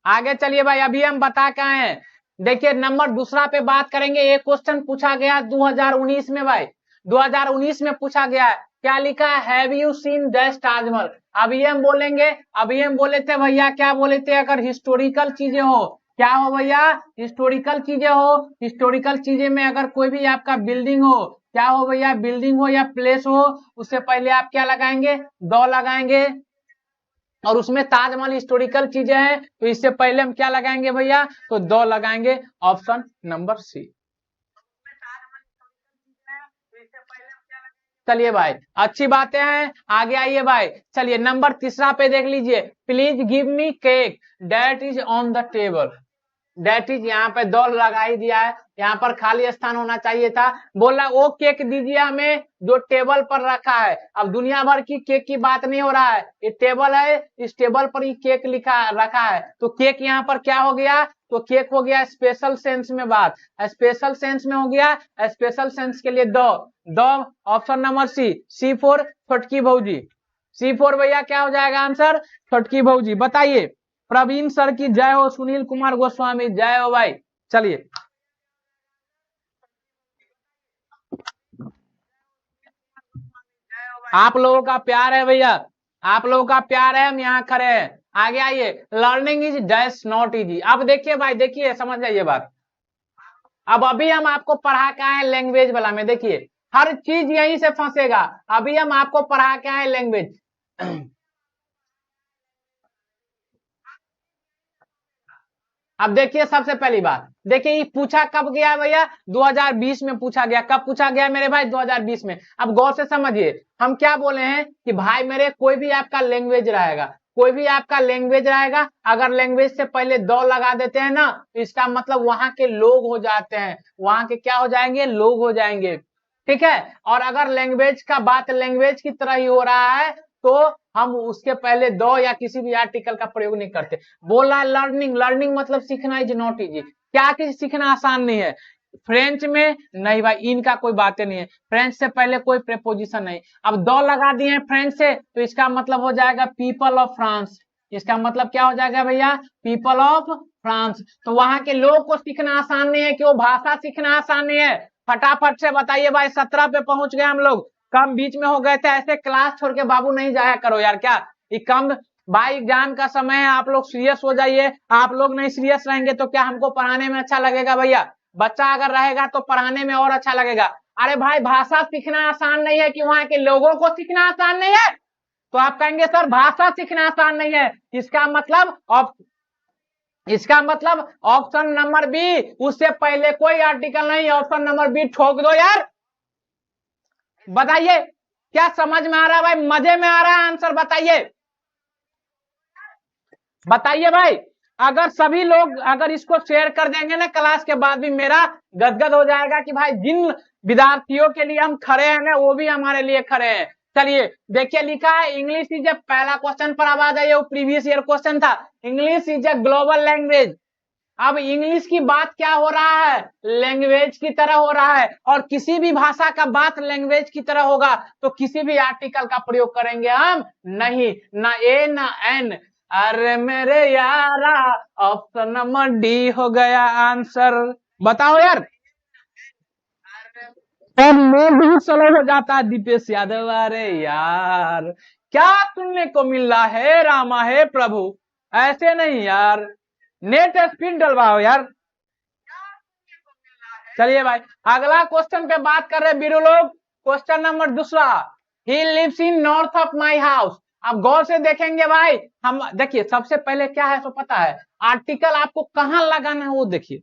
Speaker 1: आगे चलिए भाई, अभी हम बता के आए हैं। देखिए नंबर दूसरा पे बात करेंगे। एक क्वेश्चन पूछा गया 2019 में भाई, 2019 में पूछा गया है। क्या लिखा है? Have you seen that Taj Mahal. अभी हम बोलेंगे, अभी हम बोले थे भैया, क्या बोले थे? अगर हिस्टोरिकल चीजें हो, क्या हो भैया? हिस्टोरिकल चीजें हो, हिस्टोरिकल चीजें में अगर कोई भी आपका बिल्डिंग हो, क्या हो भैया? बिल्डिंग हो या प्लेस हो, उससे पहले आप क्या लगाएंगे? 2 लगाएंगे। और उसमें ताजमहल हिस्टोरिकल चीजें हैं तो इससे पहले हम क्या लगाएंगे भैया? तो 2 लगाएंगे, ऑप्शन नंबर सी। चलिए भाई, अच्छी बातें हैं। आगे आइए भाई, चलिए नंबर तीसरा पे देख लीजिए। Please give me cake that is on the table. That is यहाँ पे 2 लगा ही दिया है, यहाँ पर खाली स्थान होना चाहिए था। बोला वो केक दीजिए हमें जो टेबल पर रखा है। अब दुनिया भर की केक की बात नहीं हो रहा है, ये टेबल है, इस टेबल पर ही केक लिखा रखा है। तो केक यहाँ पर क्या हो गया? तो केक हो गया स्पेशल सेंस में बात, स्पेशल सेंस में हो गया। स्पेशल सेंस के लिए 2, 2, ऑप्शन नंबर सी। C4 छोटकी भौजी। C4 भैया क्या हो जाएगा आंसर? छोटकी भौजी। बताइए। प्रवीण सर की जय हो, सुनील कुमार गोस्वामी जय हो भाई। चलिए आप लोगों का प्यार है भैया, आप लोगों का प्यार है, हम यहाँ खड़े हैं। आगे आइए। Learning is dash not easy. अब देखिए भाई, देखिए समझ जाइए बात। अब अभी हम आपको पढ़ा के आए लैंग्वेज वाला में, देखिए हर चीज यहीं से फंसेगा। अभी हम आपको पढ़ा के आए लैंग्वेज। अब देखिए सबसे पहली बात, देखिए ये पूछा कब गया भैया? 2020 में पूछा गया। कब पूछा गया मेरे भाई? 2020 में। अब गौर से समझिए, हम क्या बोले हैं कि भाई मेरे कोई भी आपका लैंग्वेज रहेगा, कोई भी आपका लैंग्वेज रहेगा, अगर लैंग्वेज से पहले 2 लगा देते हैं ना, तो इसका मतलब वहां के लोग हो जाते हैं, वहां के क्या हो जाएंगे? लोग हो जाएंगे। ठीक है। और अगर लैंग्वेज का बात लैंग्वेज की तरह ही हो रहा है तो हम उसके पहले 2 या किसी भी आर्टिकल का प्रयोग नहीं करते। बोला लर्निंग, लर्निंग मतलब सीखना इज नॉट इजी। क्या कि सीखना आसान नहीं है। फ्रेंच में नहीं भाई, इनका कोई बातें नहीं है, फ्रेंच से पहले कोई प्रेपोजिशन नहीं। अब 2 लगा दिए हैं फ्रेंच से, तो इसका मतलब हो जाएगा पीपल ऑफ फ्रांस। इसका मतलब क्या हो जाएगा भैया? People of France. तो वहां के लोग को सीखना आसान नहीं है कि वो भाषा सीखना आसान नहीं है। फटाफट से बताइए भाई, 17 पे पहुंच गए हम लोग। कम बीच में हो गए थे, ऐसे क्लास छोड़ के बाबू नहीं जाया करो यार। क्या ये कम भाई, एग्जाम का समय है, आप लोग सीरियस हो जाइए। आप लोग नहीं सीरियस रहेंगे तो क्या हमको पढ़ाने में अच्छा लगेगा भैया? बच्चा अगर रहेगा तो पढ़ाने में और अच्छा लगेगा। अरे भाई भाषा सीखना आसान नहीं है कि वहां के लोगों को सीखना आसान नहीं है? तो आप कहेंगे सर भाषा सीखना आसान नहीं है, इसका मतलब ऑप्शन नंबर बी, उससे पहले कोई आर्टिकल नहीं, ऑप्शन नंबर बी ठोक दो यार। बताइए क्या समझ में आ रहा है भाई, मजे में आ रहा है आंसर? बताइए बताइए भाई। अगर सभी लोग अगर इसको शेयर कर देंगे ना क्लास के बाद भी मेरा गदगद हो जाएगा कि भाई जिन विद्यार्थियों के लिए हम खड़े हैं ना वो भी हमारे लिए खड़े हैं। चलिए देखिए लिखा है इंग्लिश इज ए, पहला क्वेश्चन पर आवाज आई, वो प्रीवियस ईयर क्वेश्चन था। English is a global language. अब इंग्लिश की बात क्या हो रहा है, लैंग्वेज की तरह हो रहा है, और किसी भी भाषा का बात लैंग्वेज की तरह होगा तो किसी भी आर्टिकल का प्रयोग करेंगे हम नहीं, ना ए ना एन। अरे मेरे यारा ऑप्शन नंबर डी हो गया आंसर। बताओ यार, और मैं भी स्लो हो जाता है दीपेश यादव। अरे यार क्या सुनने को मिल रहा है, रामा है प्रभु, ऐसे नहीं यार, नेट स्पीड डलवाओ यार। चलिए भाई अगला क्वेश्चन पे बात कर रहे बीरू लोग। क्वेश्चन नंबर दूसरा, he lives in north of my house. अब गौर से देखेंगे भाई, हम देखिए सबसे पहले क्या है तो पता है, आर्टिकल आपको कहां लगाना है वो देखिए।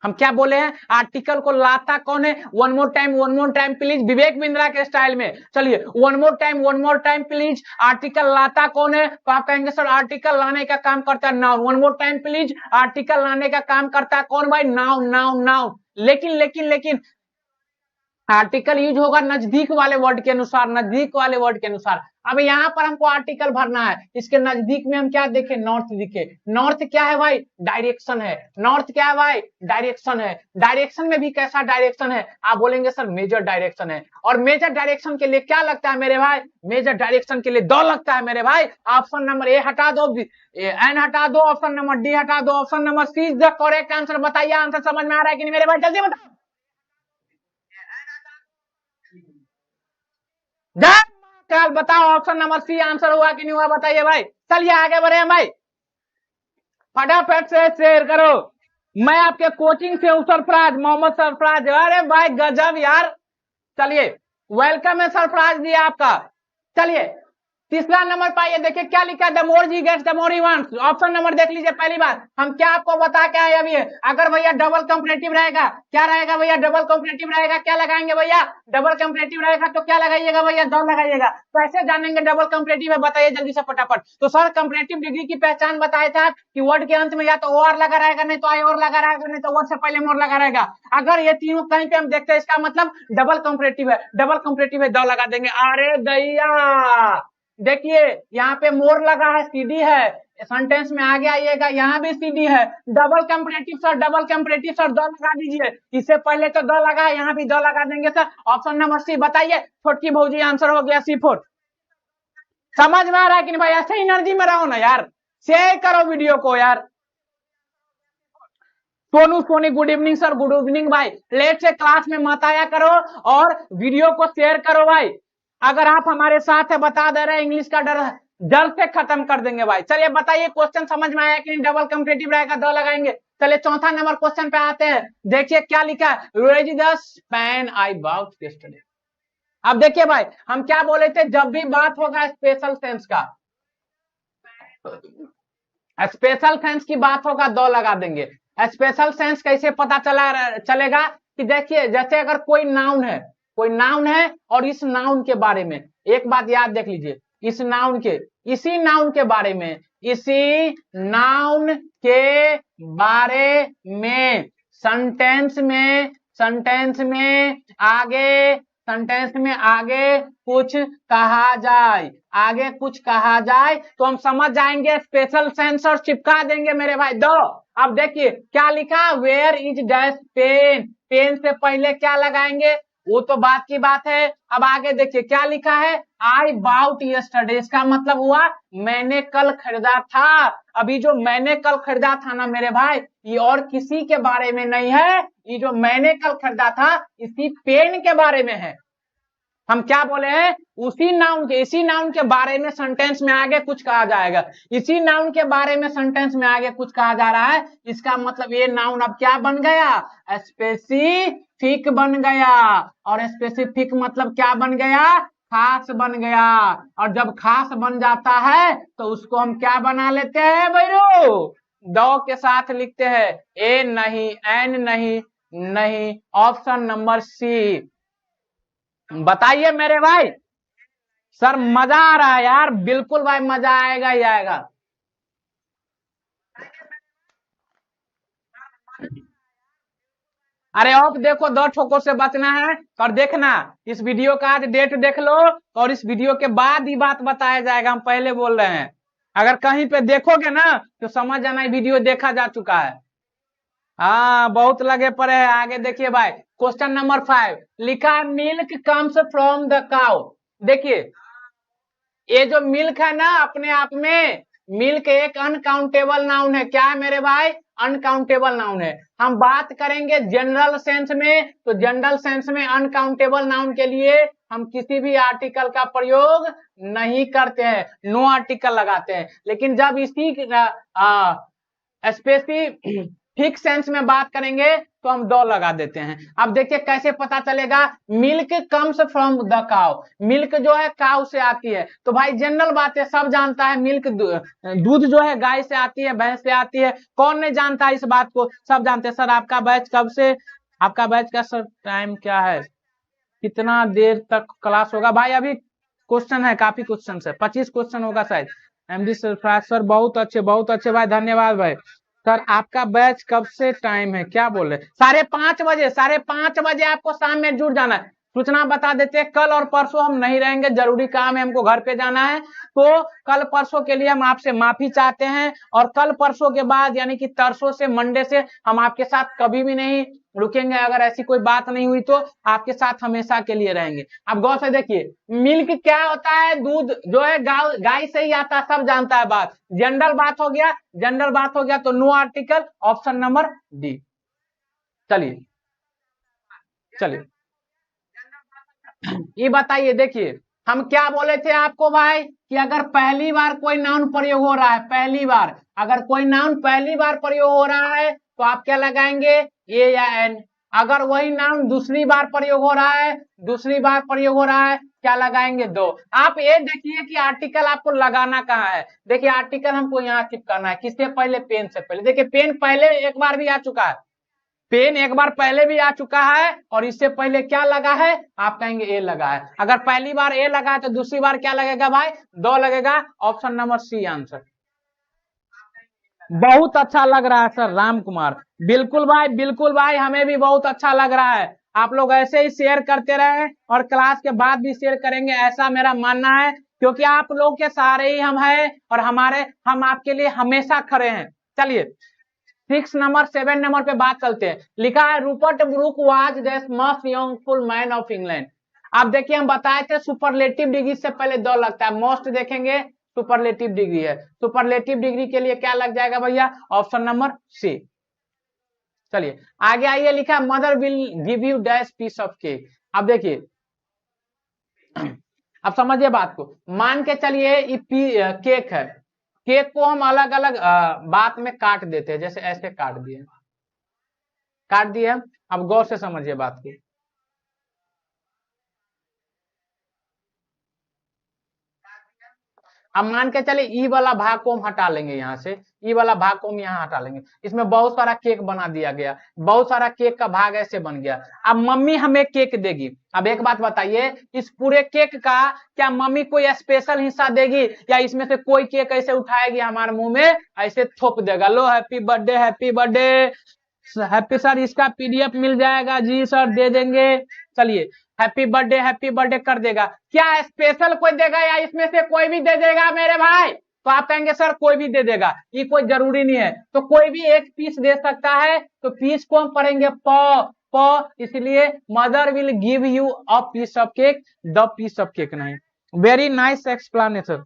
Speaker 1: हम क्या बोले हैं, आर्टिकल को लाता कौन है, one more time please, Vivek Bindra के स्टाइल में। चलिए one more time please, article लाता कौन है तो आप कहेंगे सर आर्टिकल लाने का काम करता है noun. One more time please, article लाने का काम करता है कौन भाई, नाउन नाउन नाउन। लेकिन लेकिन लेकिन आर्टिकल यूज होगा नजदीक वाले वर्ड के अनुसार, नजदीक वाले वर्ड के अनुसार। अब यहाँ पर हमको आर्टिकल भरना है, इसके नजदीक में हम क्या देखें, नॉर्थ दिखे। नॉर्थ क्या है भाई, डायरेक्शन है। नॉर्थ क्या है भाई, डायरेक्शन है। डायरेक्शन में भी कैसा डायरेक्शन है, आप बोलेंगे सर मेजर डायरेक्शन है। और मेजर डायरेक्शन के लिए क्या लगता है मेरे भाई, मेजर डायरेक्शन के लिए दो लगता है मेरे भाई। ऑप्शन नंबर ए हटा दो, एन हटा दो, ऑप्शन नंबर डी हटा दो, option number C is the correct answer. बताइए आंसर समझ में आ रहा है कि नहीं मेरे भाई, जल्दी बताओ। काल बताओ ऑप्शन नंबर सी आंसर हुआ कि नहीं हुआ, बताइए भाई। चलिए आगे बढ़े हैं भाई, फटाफट से शेयर करो। मैं आपके कोचिंग से हूं सरफराज, मोहम्मद सरफराज। अरे भाई गजब यार, चलिए वेलकम है सरफराज जी आपका। चलिए तीसरा नंबर पाइए, देखिए क्या लिखा है, the more he gets the more he wants. Option number देख लीजिए, पहली बात हम क्या आपको बता के आए अभी, अगर भैया डबल कंपरेटिव रहेगा, क्या रहेगा भैया, डबल कंपरेटिव रहेगा, क्या लगाएंगे भैया, डबल कंपरेटिव रहेगा तो क्या लगाइएगा भैया, दो लगाइएगा। कैसे जानेंगे डबल कंपरेटिव है, बताइए जल्दी से फटाफट। तो सर कंपरेटिव डिग्री की पहचान बताए थे कि वर्ड के अंत में या तो और लगा रहेगा, नहीं तो आई और लगा रहेगा, नहीं तो वर्ड से पहले मोर लगा रहेगा। अगर ये तीनों कहीं पे हम देखते हैं इसका मतलब डबल कंपरेटिव है, डबल कंपरेटिव है, दो लगा देंगे। अरे दैया देखिए यहाँ पे मोर लगा है, सीडी है, सेंटेंस में आगे आइएगा यहाँ भी सीडी है। Double comparative sir, double comparative sir, दो लगा दीजिए, इससे पहले तो दो लगा है, यहाँ भी दो लगा देंगे सर। ऑप्शन नंबर सी बताइए छोटकी भौजी, आंसर हो गया C4। समझ में आ रहा है कि नहीं भाई, ऐसे एनर्जी में रहो ना यार, शेयर करो वीडियो को यार। Sonu Soni good evening sir, good evening भाई। लेट से क्लास में मत आया करो और वीडियो को शेयर करो भाई। अगर आप हमारे साथ है बता दे रहे इंग्लिश का डर जल्द से खत्म कर देंगे भाई। चलिए बताइए क्वेश्चन समझ में आया कि नहीं, डबल कंपरेटिव रहेगा, दो लगाएंगे। चलिए चौथा नंबर क्वेश्चन पे आते हैं, देखिए क्या लिखा है, raise the pen I bought yesterday. अब देखिए भाई हम क्या बोले थे, जब भी बात होगा स्पेशल सेंस का, स्पेशल सेंस की बात होगा दो लगा देंगे। स्पेशल सेंस कैसे पता चलेगा कि देखिए जैसे अगर कोई नाउन है, कोई नाउन है और इस नाउन के बारे में एक बात याद देख लीजिए, इस नाउन के, इसी नाउन के बारे में, इसी नाउन के बारे में सेंटेंस में आगे, सेंटेंस में आगे कुछ कहा जाए, आगे कुछ कहा जाए तो हम समझ जाएंगे स्पेशल सेंस और चिपका देंगे मेरे भाई दो। अब देखिए क्या लिखा, where is dash pen, pen से पहले क्या लगाएंगे, वो तो बात की बात है। अब आगे देखिए क्या लिखा है, आई बाउट यस्टरडे, इसका मतलब हुआ मैंने कल खरीदा था। अभी जो मैंने कल खरीदा था ना मेरे भाई, ये और किसी के बारे में नहीं है, ये जो मैंने कल खरीदा था इसी पेन के बारे में है। हम क्या बोले हैं, उसी नाउन के, इसी नाउन के बारे में सेंटेंस में आगे कुछ कहा जाएगा, इसी नाउन के बारे में सेंटेंस में आगे कुछ कहा जा रहा है। इसका मतलब ये नाउन अब क्या बन गया, स्पेसिफिक बन गया। और स्पेसिफिक मतलब क्या बन गया, खास बन गया। और जब खास बन जाता है तो उसको हम क्या बना लेते हैं भैरू, दो के साथ लिखते हैं, ए नहीं, एन नहीं, नहीं, ऑप्शन नंबर सी। बताइए मेरे भाई। सर मजा आ रहा है यार, बिल्कुल भाई मजा आएगा ही आएगा। अरे अब देखो, 2 ठोकों से बचना है। और देखना, इस वीडियो का आज डेट देख लो, और इस वीडियो के बाद ही बात बताया जाएगा, हम पहले बोल रहे हैं। अगर कहीं पे देखोगे ना तो समझ जाना ये वीडियो देखा जा चुका है। हाँ बहुत लगे पड़े हैं। आगे देखिए भाई, क्वेश्चन नंबर 5 लिखा है milk comes from the cow. देखिए, ये जो मिल्क है ना, अपने आप में मिल्क एक अनकाउंटेबल नाउन है। क्या है मेरे भाई? अनकाउंटेबल नाउन है। हम बात करेंगे जनरल सेंस में, तो जनरल सेंस में अनकाउंटेबल नाउन के लिए हम किसी भी आर्टिकल का प्रयोग नहीं करते हैं, नो आर्टिकल लगाते हैं। लेकिन जब इसी स्पेसिफिक फिक्स सेंस में बात करेंगे तो हम दो लगा देते हैं। अब देखिए कैसे पता चलेगा। Milk comes from the cow, milk जो है काउ से आती है। तो भाई जनरल बात है, सब जानता है मिल्क दूध जो है गाय से आती है, भैंस से आती है। कौन नहीं जानता इस बात को? सब जानते हैं। सर आपका बैच कब से, आपका बैच का सर टाइम क्या है, कितना देर तक क्लास होगा? भाई अभी क्वेश्चन है, काफी क्वेश्चन है, 25 क्वेश्चन होगा शायद। एमडी सर बहुत अच्छे, बहुत अच्छे भाई, धन्यवाद भाई। सर आपका बैच कब से टाइम है, क्या बोल रहे? 5:30 बजे, 5:30 बजे आपको शाम में जुड़ जाना है। सूचना बता देते हैं, कल और परसों हम नहीं रहेंगे, जरूरी काम है, हमको घर पे जाना है। तो कल परसों के लिए हम आपसे माफी चाहते हैं। और कल परसों के बाद यानी कि तरसों से, मंडे से हम आपके साथ कभी भी नहीं रुकेंगे। अगर ऐसी कोई बात नहीं हुई तो आपके साथ हमेशा के लिए रहेंगे। आप गौर से देखिए, मिल्क क्या होता है? दूध जो है गाय से ही आता है, सब जानता है बात। जनरल बात हो गया, जनरल बात हो गया, तो no article, option number D. चलिए चलिए, ये बताइए। देखिए, हम क्या बोले थे आपको भाई कि अगर पहली बार कोई नाउन प्रयोग हो रहा है, पहली बार अगर कोई नाउन पहली बार प्रयोग हो रहा है तो आप क्या लगाएंगे? ए या एन। अगर वही नाउन दूसरी बार प्रयोग हो रहा है, दूसरी बार प्रयोग हो रहा है, क्या लगाएंगे? दो। आप ये देखिए कि आर्टिकल आपको लगाना कहाँ है। देखिए आर्टिकल हमको यहाँ चिपकाना है, किससे पहले? पेन से पहले। देखिए पेन पहले एक बार भी आ चुका है, पेन एक बार पहले भी आ चुका है, और इससे पहले क्या लगा है? आप कहेंगे ए लगा है। अगर पहली बार ए लगा है तो दूसरी बार क्या लगेगा भाई? दो लगेगा। Option number C answer. बहुत अच्छा लग रहा है सर, राम कुमार। बिल्कुल भाई, बिल्कुल भाई, हमें भी बहुत अच्छा लग रहा है। आप लोग ऐसे ही शेयर करते रहे, और क्लास के बाद भी शेयर करेंगे, ऐसा मेरा मानना है। क्योंकि आप लोग के सहारे ही हम हैं, और हम आपके लिए हमेशा खड़े हैं। चलिए 7 नंबर पे बात करते हैं। लिखा है Rupert Brooke was the most youngful man of England. अब देखिए, हम बताए थे सुपरलेटिव डिग्री से पहले दो लगता है, मोस्ट देखेंगे, सुपरलेटिव डिग्री है। सुपरलेटिव डिग्री के लिए क्या लग जाएगा भैया? Option number C. चलिए आगे आइए। लिखा mother will give you dash piece of cake. अब देखिए, अब समझिए बात को। मान के चलिए ये केक है, केक को हम अलग अलग बात में काट देते हैं, जैसे ऐसे काट दिए, काट दिए। अब गौर से समझिए बात को। अब मान के चले ई वाला भाग को हम हटा लेंगे, यहाँ से ई वाला भाग को हम यहाँ हटा लेंगे। इसमें बहुत सारा केक बना दिया गया, बहुत सारा केक का भाग ऐसे बन गया। अब मम्मी हमें केक देगी। अब एक बात बताइए, इस पूरे केक का क्या मम्मी कोई स्पेशल हिस्सा देगी, या इसमें से कोई केक ऐसे उठाएगी हमारे मुंह में ऐसे थोप देगा, लो happy birthday, happy birthday, happy? Sir इसका पीडीएफ मिल जाएगा जी सर, दे देंगे। चलिए, हैप्पी बर्थडे कर देगा। क्या स्पेशल कोई देगा, या इसमें से कोई भी दे देगा मेरे भाई? तो आप कहेंगे सर कोई भी दे देगा, ये कोई जरूरी नहीं है। तो कोई भी एक पीस दे सकता है, तो पीस को हम पढ़ेंगे प प, इसलिए mother will give you a piece of cake, the piece of cake नहीं। Very nice explanation.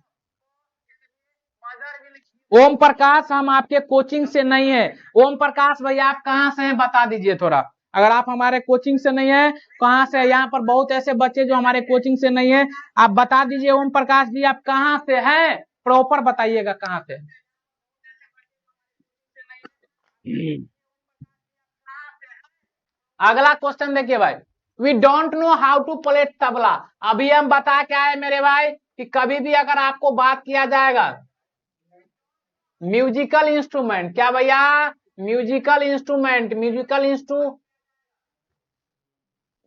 Speaker 1: Om Prakash, हम आपके कोचिंग से नहीं है। ओम प्रकाश भैया आप कहाँ से हैं, बता दीजिए थोड़ा। अगर आप हमारे कोचिंग से नहीं है, कहाँ से? यहाँ पर बहुत ऐसे बच्चे जो हमारे कोचिंग से नहीं है, आप बता दीजिए ओम प्रकाश जी, आप कहाँ से हैं, प्रॉपर बताइएगा कहाँ से। अगला क्वेश्चन देखिए भाई, we don't know how to play tabla. अभी हम बता क्या है मेरे भाई कि कभी भी अगर आपको बात किया जाएगा म्यूजिकल इंस्ट्रूमेंट, क्या भैया? म्यूजिकल इंस्ट्रूमेंट,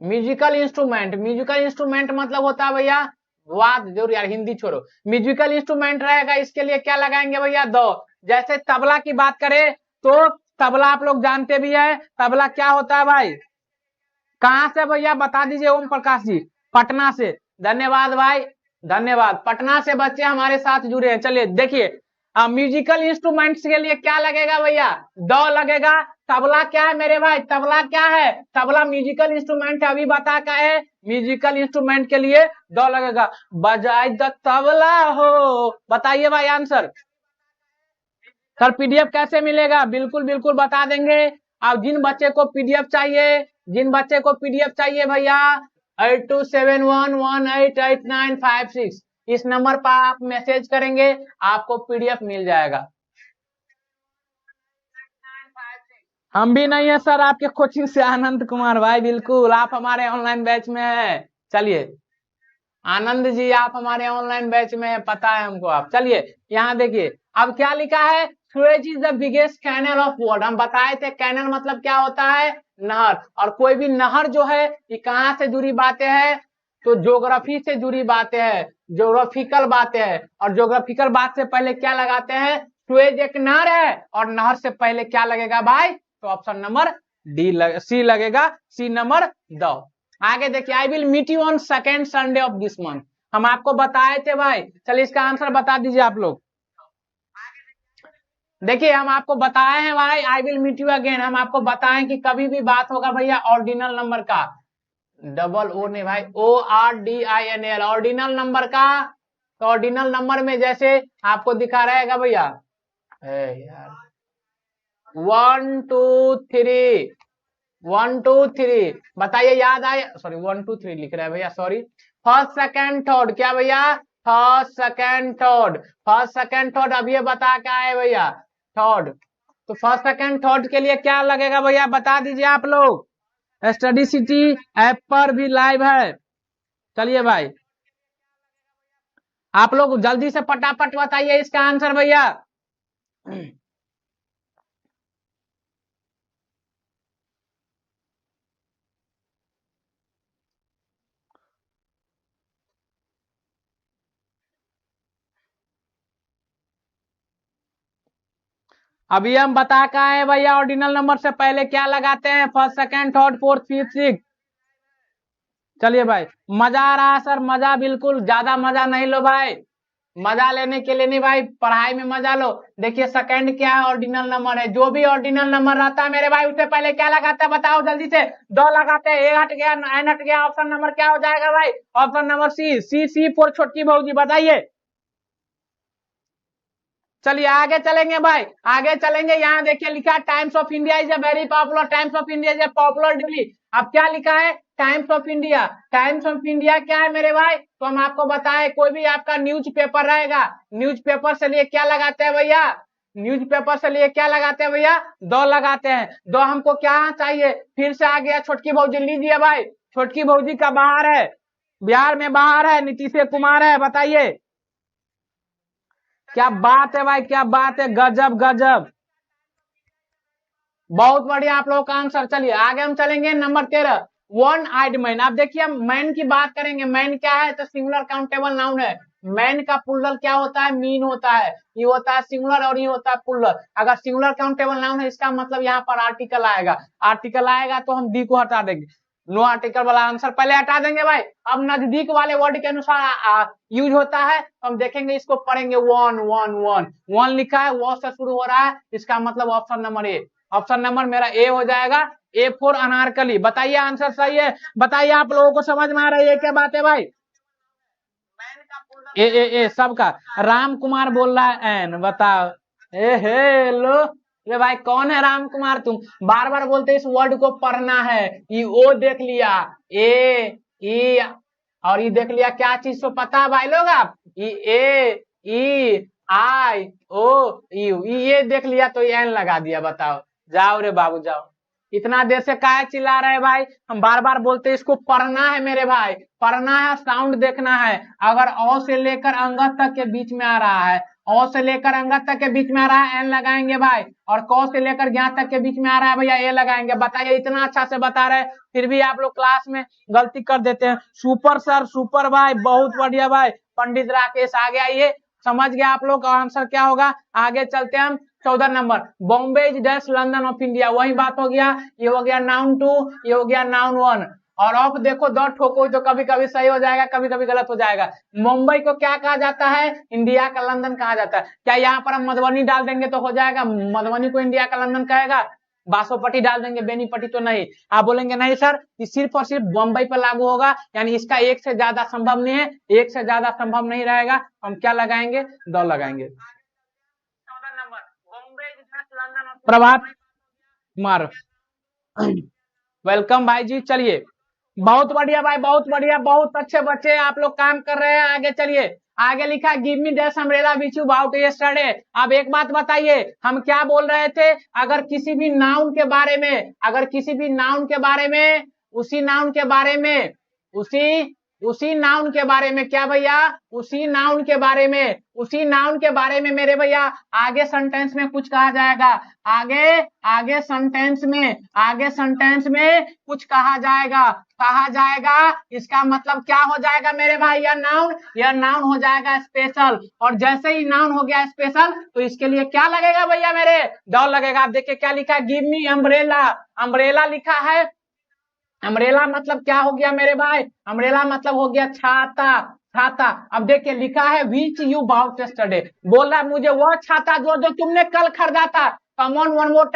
Speaker 1: म्यूजिकल इंस्ट्रूमेंट मतलब होता है भैया वाद्य जरूर, यार हिंदी छोड़ो, म्यूजिकल इंस्ट्रूमेंट रहेगा, इसके लिए क्या लगाएंगे भैया दो। जैसे तबला की बात करें तो तबला आप लोग जानते भी है, तबला क्या होता है भाई, कहां से भैया बता दीजिए ओम प्रकाश जी। पटना से, धन्यवाद भाई, धन्यवाद, पटना से बच्चे हमारे साथ जुड़े हैं। चलिए देखिए, म्यूजिकल इंस्ट्रूमेंट्स के लिए क्या लगेगा भैया, दो लगेगा। तबला क्या है मेरे भाई, तबला क्या है, तबला म्यूजिकल इंस्ट्रूमेंट है, अभी बता का है, म्यूजिकल इंस्ट्रूमेंट के लिए दो लगेगा। बजाए द तबला हो, बताइए भाई आंसर। सर पीडीएफ कैसे मिलेगा, बिल्कुल बिल्कुल बता देंगे। अब जिन बच्चे को पीडीएफ चाहिए, जिन बच्चे को पीडीएफ चाहिए भैया 8271188956 इस नंबर पर आप मैसेज करेंगे, आपको पीडीएफ मिल जाएगा। हम भी नहीं है सर आपके कोचिंग से, आनंद कुमार भाई, बिल्कुल आप हमारे ऑनलाइन बैच में है। चलिए आनंद जी आप हमारे ऑनलाइन बैच में है, पता है हमको आप। चलिए यहाँ देखिए, अब क्या लिखा है, Suez is the biggest canal of world. हम बताए थे कैनल मतलब क्या होता है, नहर। और कोई भी नहर जो है ये कहाँ से जुड़ी बातें हैं, तो ज्योग्राफी से जुड़ी बातें हैं, ज्योग्राफिकल बातें हैं। और ज्योग्राफिकल बात से पहले क्या लगाते हैं, सुएज एक नहर है, और नहर से पहले क्या लगेगा भाई, तो ऑप्शन नंबर सी लगेगा, सी नंबर दो। आगे देखिए, I will meet you on second Sunday of this month, हम आपको बताए थे भाई। चलिए इसका आंसर बता दीजिए आप लोग। देखिए हम आपको बताए हैं भाई, I will meet you again, हम आपको बताए कि कभी भी बात होगा भैया ऑर्डिनल नंबर का, डबल ओ नहीं भाई, ORDINAL ऑर्डिनल नंबर का। तो ऑर्डिनल नंबर में जैसे आपको दिखा रहेगा भैया यार 1 2 3, 1 2 3, बताइए याद आए, सॉरी 1 2 3 लिख रहा है भैया, सॉरी। फर्स्ट सेकंड थर्ड क्या भैया, first second third, first second third, अब ये बता क्या है भैया, थर्ड। तो फर्स्ट सेकंड थर्ड के लिए क्या लगेगा भैया, बता दीजिए आप लोग। स्टडी सिटी ऐप पर भी लाइव है। चलिए भाई आप लोग जल्दी से फटाफट बताइए इसका आंसर भैया। अभी हम बता का है भैया, ऑर्डिनल नंबर से पहले क्या लगाते हैं, first second third fourth fifth six. चलिए भाई मजा आ रहा है सर, मजा बिल्कुल, ज्यादा मजा नहीं लो भाई, मजा लेने के लिए नहीं भाई, पढ़ाई में मजा लो। देखिए सेकंड क्या है, ऑर्डिनल नंबर है, जो भी ऑर्डिनल नंबर रहता है मेरे भाई उससे पहले क्या लगाते हैं बताओ जल्दी से, दो लगाते हैं, ए हट गया एन हट गया, ऑप्शन नंबर क्या हो जाएगा भाई, ऑप्शन नंबर सी फॉर छोटकी भाजी, बताइए। चलिए आगे चलेंगे भाई, आगे चलेंगे, यहाँ देखिए लिखा times of India is a very popular, times of India is a popular daily. अब क्या लिखा है, times of India, times of India क्या है मेरे भाई, तो हम आपको बताएं कोई भी आपका न्यूज पेपर रहेगा, न्यूज पेपर से लिए क्या लगाते हैं भैया, न्यूज पेपर से लिए क्या लगाते हैं भैया, दो लगाते हैं। दो हमको क्या चाहिए, फिर से आ गया छोटकी भौजी, लीजिए भाई, छोटकी भौजी का बाहर है, बिहार में बाहर है, नीतीश कुमार है, बताइए। क्या बात है भाई, क्या बात है, गजब गजब, बहुत बढ़िया आप लोगों का आंसर। चलिए आगे हम चलेंगे, नंबर 13 वन आइड मैन। आप देखिए हम मैन की बात करेंगे, मैन क्या है, तो सिंगुलर काउंटेबल नाउन है। मैन का प्लूरल क्या होता है, मीन होता है, ये होता है सिंगुलर और ये होता है प्लूरल। अगर सिंगुलर काउंटेबल नाउन है इसका मतलब यहाँ पर आर्टिकल आएगा, आर्टिकल आएगा तो हम डी को हटा देंगे, नो आर्टिकल वाला आंसर पहले हटा देंगे भाई। अब नजदीक वाले वर्ड के अनुसार यूज होता है, तो हम देखेंगे, इसको पढ़ेंगे, वन वन वन, वन लिखा है, वो से शुरू हो रहा है, इसका मतलब option number A, option number मेरा ए हो जाएगा, ए फॉर अनारकली। बताइए आंसर सही है, बताइए आप लोगों को समझ में आ रही है क्या बात है भाई, ए सबका, राम कुमार बोल रहा है एन, बताओ, ए हेलो, ये भाई कौन है राम कुमार, तुम बार बार बोलते इस वर्ड को पढ़ना है, ये ओ देख लिया, ए ई, और ये देख लिया क्या चीज को पता है भाई लोग आप, ए ई आई ओ यू, ये देख लिया तो एन लगा दिया, बताओ, जाओ रे बाबू जाओ, इतना देर से काहे चिल्ला रहे भाई, हम बार बार बोलते इसको पढ़ना है मेरे भाई, पढ़ना है, साउंड देखना है। अगर औ से लेकर अंगत तक के बीच में आ रहा है, ओ से लेकर अंगद तक के बीच में आ रहा है एन लगाएंगे भाई, और क से लेकर ज्ञात तक के बीच में आ रहा है भैया ए लगाएंगे। बताइए, इतना अच्छा से बता रहे हैं फिर भी आप लोग क्लास में गलती कर देते हैं। सुपर सर, सुपर भाई, बहुत बढ़िया भाई। पंडित राकेश आगे आइए, समझ गया आप लोग का आंसर क्या होगा। आगे चलते हैं हम 14 number, Bombay is dash London of India, वही बात हो गया। ये हो गया नाउन 2, ये हो गया नाउन 1। और ऑफ देखो, दो ठोको तो कभी कभी सही हो जाएगा, कभी कभी गलत हो जाएगा। मुंबई को क्या कहा जाता है? इंडिया का लंदन कहा जाता है। क्या यहाँ पर हम मधुबनी डाल देंगे तो हो जाएगा? मधुबनी को इंडिया का लंदन कहेगा? बासोपट्टी डाल देंगे, बेनीपट्टी तो नहीं। आप बोलेंगे नहीं सर, ये सिर्फ और सिर्फ बम्बई पर लागू होगा, यानी इसका एक से ज्यादा संभव नहीं है, एक से ज्यादा संभव नहीं रहेगा। हम क्या लगाएंगे? दो लगाएंगे। प्रभात कुमार, वेलकम भाई जी। चलिए, बहुत बढ़िया भाई, बहुत बढ़िया, बहुत अच्छे बच्चे आप लोग काम कर रहे हैं। आगे चलिए, आगे लिखा give me dash umbrella which you about yesterday. अब एक बात बताइए, हम क्या बोल रहे थे? अगर किसी भी नाउन के बारे में, अगर किसी भी नाउन के बारे में, उसी नाउन के बारे में, उसी नाउन के बारे में, क्या भैया? उसी नाउन के बारे में, उसी नाउन के बारे में मेरे भैया आगे सेंटेंस में कुछ कहा जाएगा। आगे सेंटेंस में कुछ कहा जाएगा। इसका मतलब क्या हो जाएगा मेरे भाई? यह नाउन हो जाएगा स्पेशल। और जैसे ही नाउन हो गया स्पेशल तो इसके लिए क्या लगेगा भैया मेरे? डॉल लगेगा। आप देखिए क्या लिखा है, गिव मी अम्ब्रेला। अम्ब्रेला लिखा है। अम्ब्रेला मतलब क्या हो गया मेरे भाई? अम्ब्रेला मतलब हो गया छाता। अब देखिए लिखा है विच यू बाउट यस्टरडे, बोल रहा है मुझे वो छाता जो तुमने कल खरीदा था। Come on, one more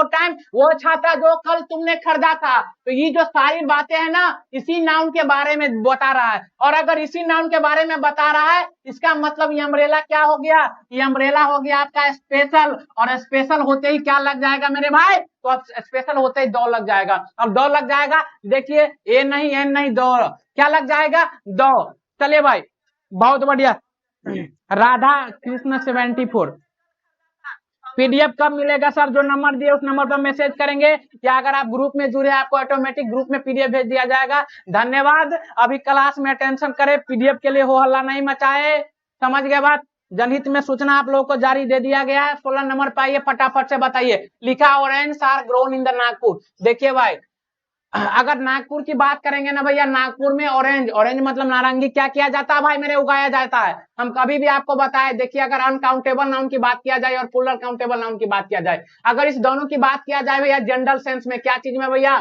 Speaker 1: time, वो छाता जो कल तुमने खरीदा था। तो ये जो सारी बातें हैं ना, इसी नाउन के बारे में बता रहा है। और अगर इसी नाउन के बारे में बता रहा है, इसका मतलब ये अम्ब्रेला क्या हो गया? ये अम्ब्रेला हो गया आपका स्पेशल। और स्पेशल होते ही क्या लग जाएगा मेरे भाई? तो अब स्पेशल होते ही दो लग जाएगा। अब दो लग जाएगा, देखिए ए नहीं एन नहीं, दो क्या लग जाएगा? दो। चलिए भाई, बहुत बढ़िया। राधा कृष्ण 74, पीडीएफ कब मिलेगा सर? जो नंबर दिए उस नंबर पर मैसेज करेंगे, या अगर आप ग्रुप में जुड़े आपको ऑटोमेटिक ग्रुप में पीडीएफ भेज दिया जाएगा। धन्यवाद। अभी क्लास में अटेंशन करें, पीडीएफ के लिए हो हल्ला नहीं मचाए। समझ गए बात? जनहित में सूचना आप लोगों को जारी दे दिया गया है। 16 नंबर पर आइए, फटाफट से बताइए। लिखा orange are grown in the Nagpur. देखिए भाई, अगर नागपुर की बात करेंगे ना भैया, नागपुर में ऑरेंज मतलब नारंगी क्या किया जाता है भाई मेरे? उगाया जाता है। हम कभी भी आपको बताए, देखिए अगर अनकाउंटेबल नाउन की बात किया जाए और प्लूरल काउंटेबल नाउन की बात किया जाए, अगर इस दोनों की बात किया जाए भैया जनरल सेंस में, क्या चीज में भैया?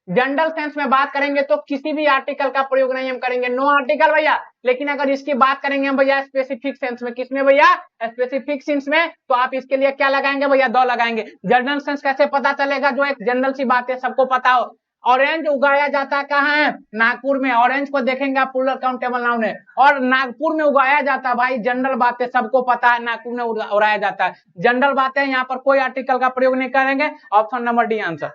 Speaker 1: जनरल सेंस में बात करेंगे तो किसी भी आर्टिकल का प्रयोग नहीं हम करेंगे, नो आर्टिकल भैया। लेकिन अगर इसकी बात करेंगे हम भैया स्पेसिफिक सेंस में, किसमें भैया? स्पेसिफिक सेंस में, तो आप इसके लिए क्या लगाएंगे भैया? दो लगाएंगे। जनरल सेंस कैसे पता चलेगा? जो एक जनरल सी बात है, सबको पता हो। ऑरेंज उगाया जाता कहाँ है? नागपुर में। ऑरेंज को देखेंगे आप, प्लूरल काउंटेबल नाउन है, और नागपुर में उगाया जाता है भाई। जनरल बातें सबको पता है, नागपुर में उगाया जाता है। जनरल बातें, यहाँ पर कोई आर्टिकल का प्रयोग नहीं करेंगे। Option number D answer.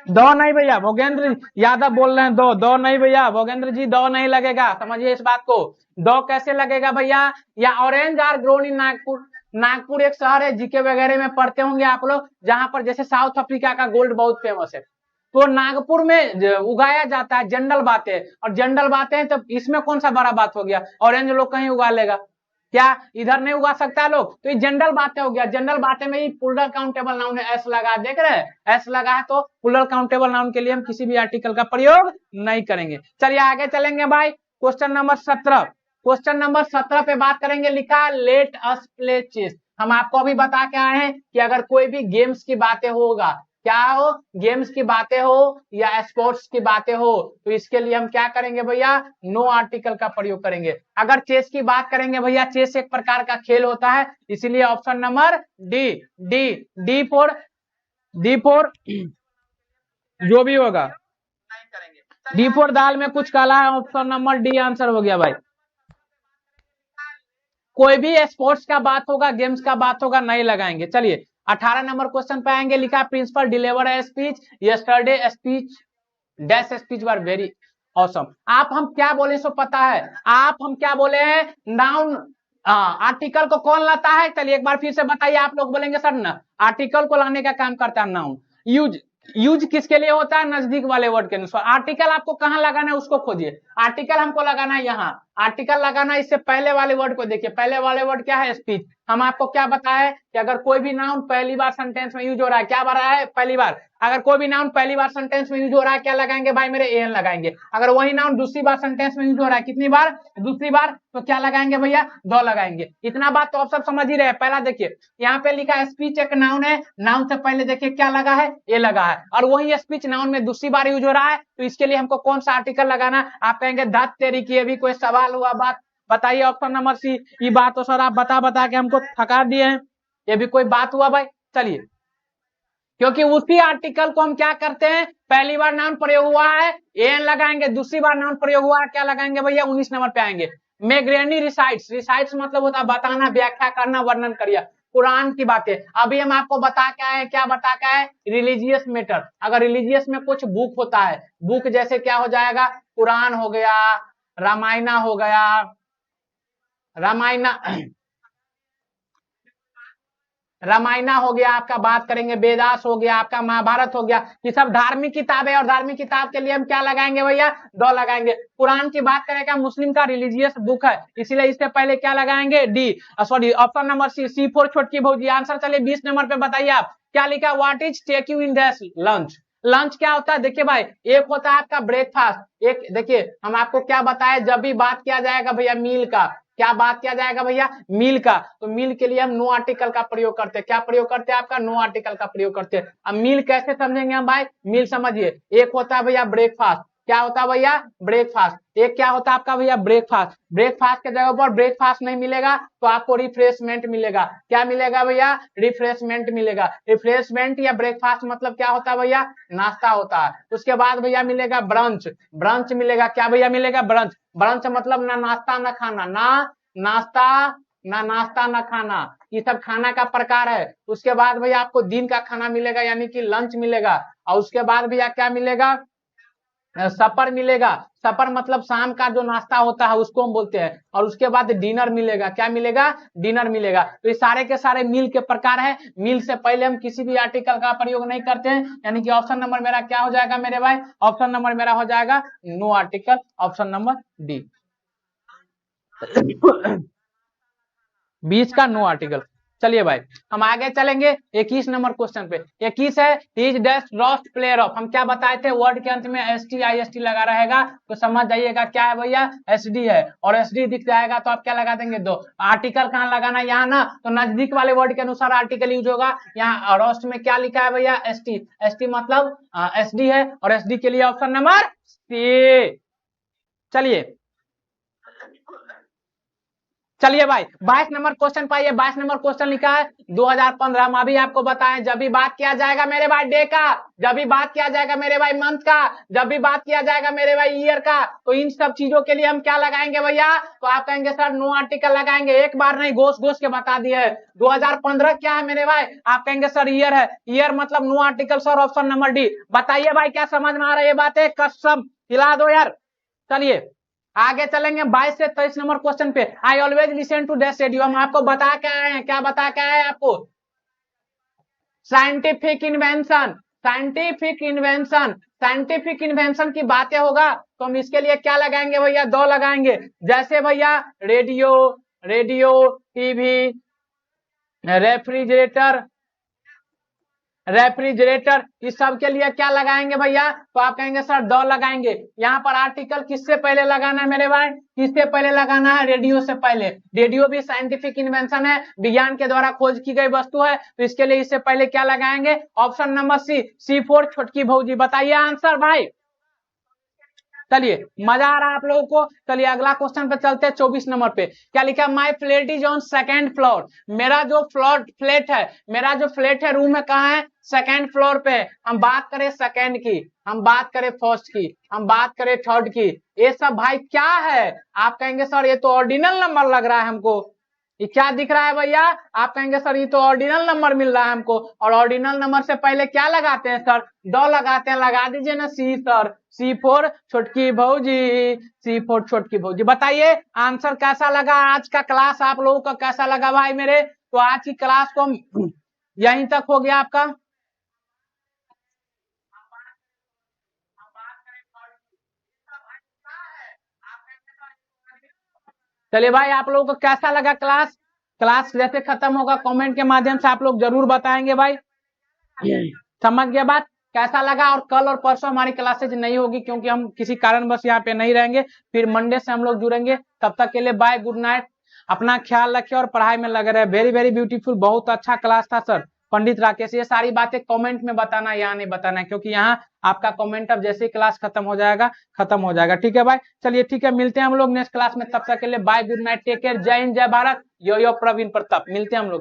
Speaker 1: दो नहीं भैया, भोगेंद्र यादव बोल रहे हैं दो नहीं भैया, भोगेंद्र जी दो नहीं लगेगा, समझिए इस बात को। दो कैसे लगेगा भैया? या orange are grown in Nagpur. Nagpur एक शहर है, जीके वगैरह में पढ़ते होंगे आप लोग, जहां पर जैसे साउथ अफ्रीका का गोल्ड बहुत फेमस है, तो नागपुर में उगाया जाता है। जनरल बातें, और जनरल बातें तो इसमें कौन सा बड़ा बात हो गया? ऑरेंज लोग कहीं उगा लेगा क्या? इधर नहीं उगा सकता लोग, तो ये जनरल बातें हो गया। जनरल बातें में ही प्लूरल काउंटेबल नाउन है, एस लगा, देख रहे हैं एस लगा है, तो प्लूरल काउंटेबल नाउन के लिए हम किसी भी आर्टिकल का प्रयोग नहीं करेंगे। चलिए आगे चलेंगे भाई, क्वेश्चन नंबर 17। क्वेश्चन नंबर 17 पे बात करेंगे। लिखा लेट अस प्ले चेस। हम आपको अभी बता के आए हैं कि अगर कोई भी गेम्स की बातें होगा, क्या हो, गेम्स की बातें हो या स्पोर्ट्स की बातें हो, तो इसके लिए हम क्या करेंगे भैया? नो आर्टिकल का प्रयोग करेंगे। अगर चेस की बात करेंगे भैया, चेस एक प्रकार का खेल होता है, इसीलिए option number D, D four जो भी होगा, डी फोर दाल में कुछ काला है, ऑप्शन नंबर डी आंसर हो गया भाई। कोई भी स्पोर्ट्स का बात होगा, गेम्स का बात होगा, नहीं लगाएंगे। चलिए 18 नंबर क्वेश्चन पे आएंगे। लिखा principal deliver a speech yesterday, speech dash speech were very awesome. आप हम क्या बोले सो पता है? आप हम क्या बोले हैं? नाउन आर्टिकल को कौन लाता है? चलिए एक बार फिर से बताइए। आप लोग बोलेंगे सर ना, आर्टिकल को लाने का काम करता है नाउन। यूज किसके लिए होता है? नजदीक वाले वर्ड के अनुसार। आर्टिकल आपको कहाँ लगाना है उसको खोजिए। आर्टिकल हमको लगाना है यहाँ, आर्टिकल लगाना इससे पहले वाले वर्ड को देखिए, पहले वाले वर्ड क्या है, स्पीच। हम आपको क्या बताया कि अगर कोई भी नाउन पहली बार सेंटेंस में यूज हो रहा है, क्या रहा है, पहली बार, अगर कोई भी नाउन पहली बार सेंटेंस में यूज हो रहा है, क्या लगाएंगे भाई मेरे, एन लगाएंगे। अगर वही नाउन दूसरी बार सेंटेंस में यूज हो रहा है, कितनी बार, दूसरी बार, तो क्या लगाएंगे भैया, द लगाएंगे। इतना बात तो आप सब समझ ही रहे। पहला देखिए यहाँ पे लिखा है स्पीच एक नाउन है, नाउन से पहले देखिए क्या लगा है, ए लगा है, और वही स्पीच नाउन में दूसरी बार यूज हो रहा है, तो इसके लिए हमको कौन सा आर्टिकल लगाना। आप कहेंगे धत तेरी की, ये भी कोई सवाल हुआ बात, बताइए ऑप्शन नंबर सी। ये बात तो सर आप बता बता के हमको थका दिए हैं, ये भी कोई बात हुआ भाई। चलिए, क्योंकि उसी आर्टिकल को हम क्या करते हैं, पहली बार नाउन प्रयोग हुआ है एन लगाएंगे, दूसरी बार नाउन प्रयोग हुआ है क्या लगाएंगे भैया, 19 नंबर पे आएंगे। मेग्रेनी रिसाइट्स, रिसाइट्स मतलब होता है बताना, व्याख्या करना, वर्णन करिए कुरान की बातें। अभी हम आपको बता के आए, क्या बता के आए, रिलीजियस मैटर। अगर रिलीजियस में कुछ बुक होता है, बुक जैसे क्या हो जाएगा, कुरान हो गया, रामायणा हो गया, रामायणा रामायणा हो गया आपका, बात करेंगे वेदास हो गया आपका, महाभारत हो गया, ये सब धार्मिक किताब है, और धार्मिक किताब के लिए हम क्या लगाएंगे भैया, द लगाएंगे। कुरान की बात करें क्या, मुस्लिम का रिलीजियस बुक है, इसीलिए इससे पहले क्या लगाएंगे, D, sorry option number C, C4 छोटकी भौजी। आंसर चलिए 20 नंबर पे बताइए आप क्या लिखा, what is take you in that lunch. Lunch क्या होता है, देखिए भाई, एक होता है आपका ब्रेकफास्ट, एक देखिए हम आपको क्या बताए, जब भी बात किया जाएगा भैया मील का, क्या बात किया जाएगा भैया, मील का, तो मील के लिए हम नो आर्टिकल का प्रयोग करते हैं, क्या प्रयोग करते हैं आपका, नो आर्टिकल का प्रयोग करते हैं। अब मील कैसे समझेंगे हम भाई, मील समझिए, एक होता है भैया ब्रेकफास्ट, क्या होता है भैया, ब्रेकफास्ट, एक क्या होता है आपका भैया, ब्रेकफास्ट। ब्रेकफास्ट के जगह पर ब्रेकफास्ट नहीं मिलेगा तो आपको रिफ्रेशमेंट मिलेगा, क्या मिलेगा भैया, रिफ्रेशमेंट मिलेगा। रिफ्रेशमेंट या ब्रेकफास्ट मतलब क्या होता है भैया, नाश्ता होता है। उसके बाद भैया मिलेगा ब्रंच, ब्रंच मिलेगा, क्या भैया मिलेगा, ब्रंच। ब्रंच मतलब ना नाश्ता ना खाना, ना नाश्ता ना नाश्ता ना खाना, ये सब खाना का प्रकार है। उसके बाद भैया आपको दिन का खाना मिलेगा यानी कि लंच मिलेगा, और उसके बाद भैया क्या मिलेगा, सपर मिलेगा। सपर मतलब शाम का जो नाश्ता होता है उसको हम बोलते हैं, और उसके बाद डिनर मिलेगा, क्या मिलेगा, डिनर मिलेगा। तो ये सारे के सारे मील के प्रकार है। मील से पहले हम किसी भी आर्टिकल का प्रयोग नहीं करते हैं, यानी कि ऑप्शन नंबर मेरा क्या हो जाएगा मेरे भाई, ऑप्शन नंबर मेरा हो जाएगा no article, option number D. 20 का नो आर्टिकल। चलिए भाई हम आगे चलेंगे 21 नंबर क्वेश्चन पे। 21 है, is dash lost player of, हम क्या बताए थे, वर्ड के अंत में ST IST लगा रहेगा तो समझ जाइएगा क्या है भैया, SD है, और SD दिख जाएगा तो आप क्या लगा देंगे, दो। आर्टिकल कहाँ लगाना, यहाँ ना, तो नजदीक वाले वर्ड के अनुसार आर्टिकल यूज होगा। यहाँ रोस्ट में क्या लिखा है भैया, ST, ST मतलब SD है, और SD के लिए ऑप्शन नंबर सी। चलिए भाई 22 नंबर क्वेश्चन पाइए। 22 नंबर क्वेश्चन लिखा है 2015 में। अभी आपको बताएं, जब भी बात किया जाएगा मेरे भाई डे का, जब भी बात किया जाएगा मेरे भाई मंथ का, जब भी बात किया जाएगा मेरे भाई ईयर का, तो इन सब चीजों के लिए हम क्या लगाएंगे भैया, तो आप कहेंगे सर नो आर्टिकल लगाएंगे। एक बार नहीं, घोष घोष के बता दिए। 2015 क्या है मेरे भाई, आप कहेंगे सर ईयर है, ईयर मतलब no article sir, option number D. बताइए भाई क्या समझ में आ रहा है ये बातें, कसम हिला दो यार। चलिए आगे चलेंगे 22 से 23 नंबर क्वेश्चन पे। I always listen to that radio, हम आपको बता के आए हैं, क्या बता के आए हैं आपको, scientific invention, scientific invention, scientific invention की बातें होगा तो हम इसके लिए क्या लगाएंगे भैया, दो लगाएंगे। जैसे भैया radio, radio, TV, refrigerator, refrigerator, इस सब के लिए क्या लगाएंगे भैया, तो आप कहेंगे सर द लगाएंगे। यहाँ पर आर्टिकल किससे पहले लगाना है मेरे भाई, किससे पहले लगाना है, रेडियो से पहले। रेडियो भी साइंटिफिक इन्वेंशन है, विज्ञान के द्वारा खोज की गई वस्तु है, तो इसके लिए इससे पहले क्या लगाएंगे, ऑप्शन नंबर सी, C4 छोटकी भौजी। बताइए आंसर भाई। चलिए मजा आ रहा है आप लोगों को। चलिए अगला क्वेश्चन पे चलते हैं 24 नंबर पे। क्या लिखा, माई flat is on second floor, मेरा जो फ्लैट है, मेरा जो फ्लैट है रूम है कहाँ है, सेकेंड फ्लोर पे। हम बात करें सेकेंड की, हम बात करें फर्स्ट की, हम बात करें थर्ड की, ये सब भाई क्या है। आप कहेंगे सर ये तो ऑर्डिनल नंबर लग रहा है हमको, ये क्या दिख रहा है भैया, आप कहेंगे सर ये तो ऑर्डिनल नंबर मिल रहा है हमको, और ऑर्डिनल नंबर से पहले क्या लगाते हैं सर, दो लगाते हैं। लगा दीजिए ना सी सर, C4 छोटकी भौजी, C4 छोटकी भौजी। बताइए आंसर कैसा लगा, आज का क्लास आप लोगों का कैसा लगा भाई मेरे। तो आज की क्लास को यहीं तक हो गया आपका। चलिए भाई, आप लोगों को कैसा लगा क्लास? क्लास जैसे खत्म होगा कमेंट के माध्यम से आप लोग जरूर बताएंगे भाई। समझ गए बात? कैसा लगा? और कल और परसों हमारी क्लासेज नहीं होगी क्योंकि हम किसी कारणवश यहाँ पे नहीं रहेंगे। फिर मंडे से हम लोग जुड़ेंगे। तब तक के लिए बाय, गुड नाइट। अपना ख्याल रखिए और पढ़ाई में लगे रहे। वेरी वेरी ब्यूटीफुल, बहुत अच्छा क्लास था सर। पंडित राकेश, ये सारी बातें कमेंट में बताना, यहाँ नहीं बताना, क्योंकि यहाँ आपका कमेंट अब जैसे ही क्लास खत्म हो जाएगा। ठीक है भाई, चलिए ठीक है, मिलते हैं हम लोग नेक्स्ट क्लास में। तब तक के लिए bye, good night, take care, जय हिंद, जय भारत। यो यो प्रवीण प्रताप, मिलते हैं हम लोग।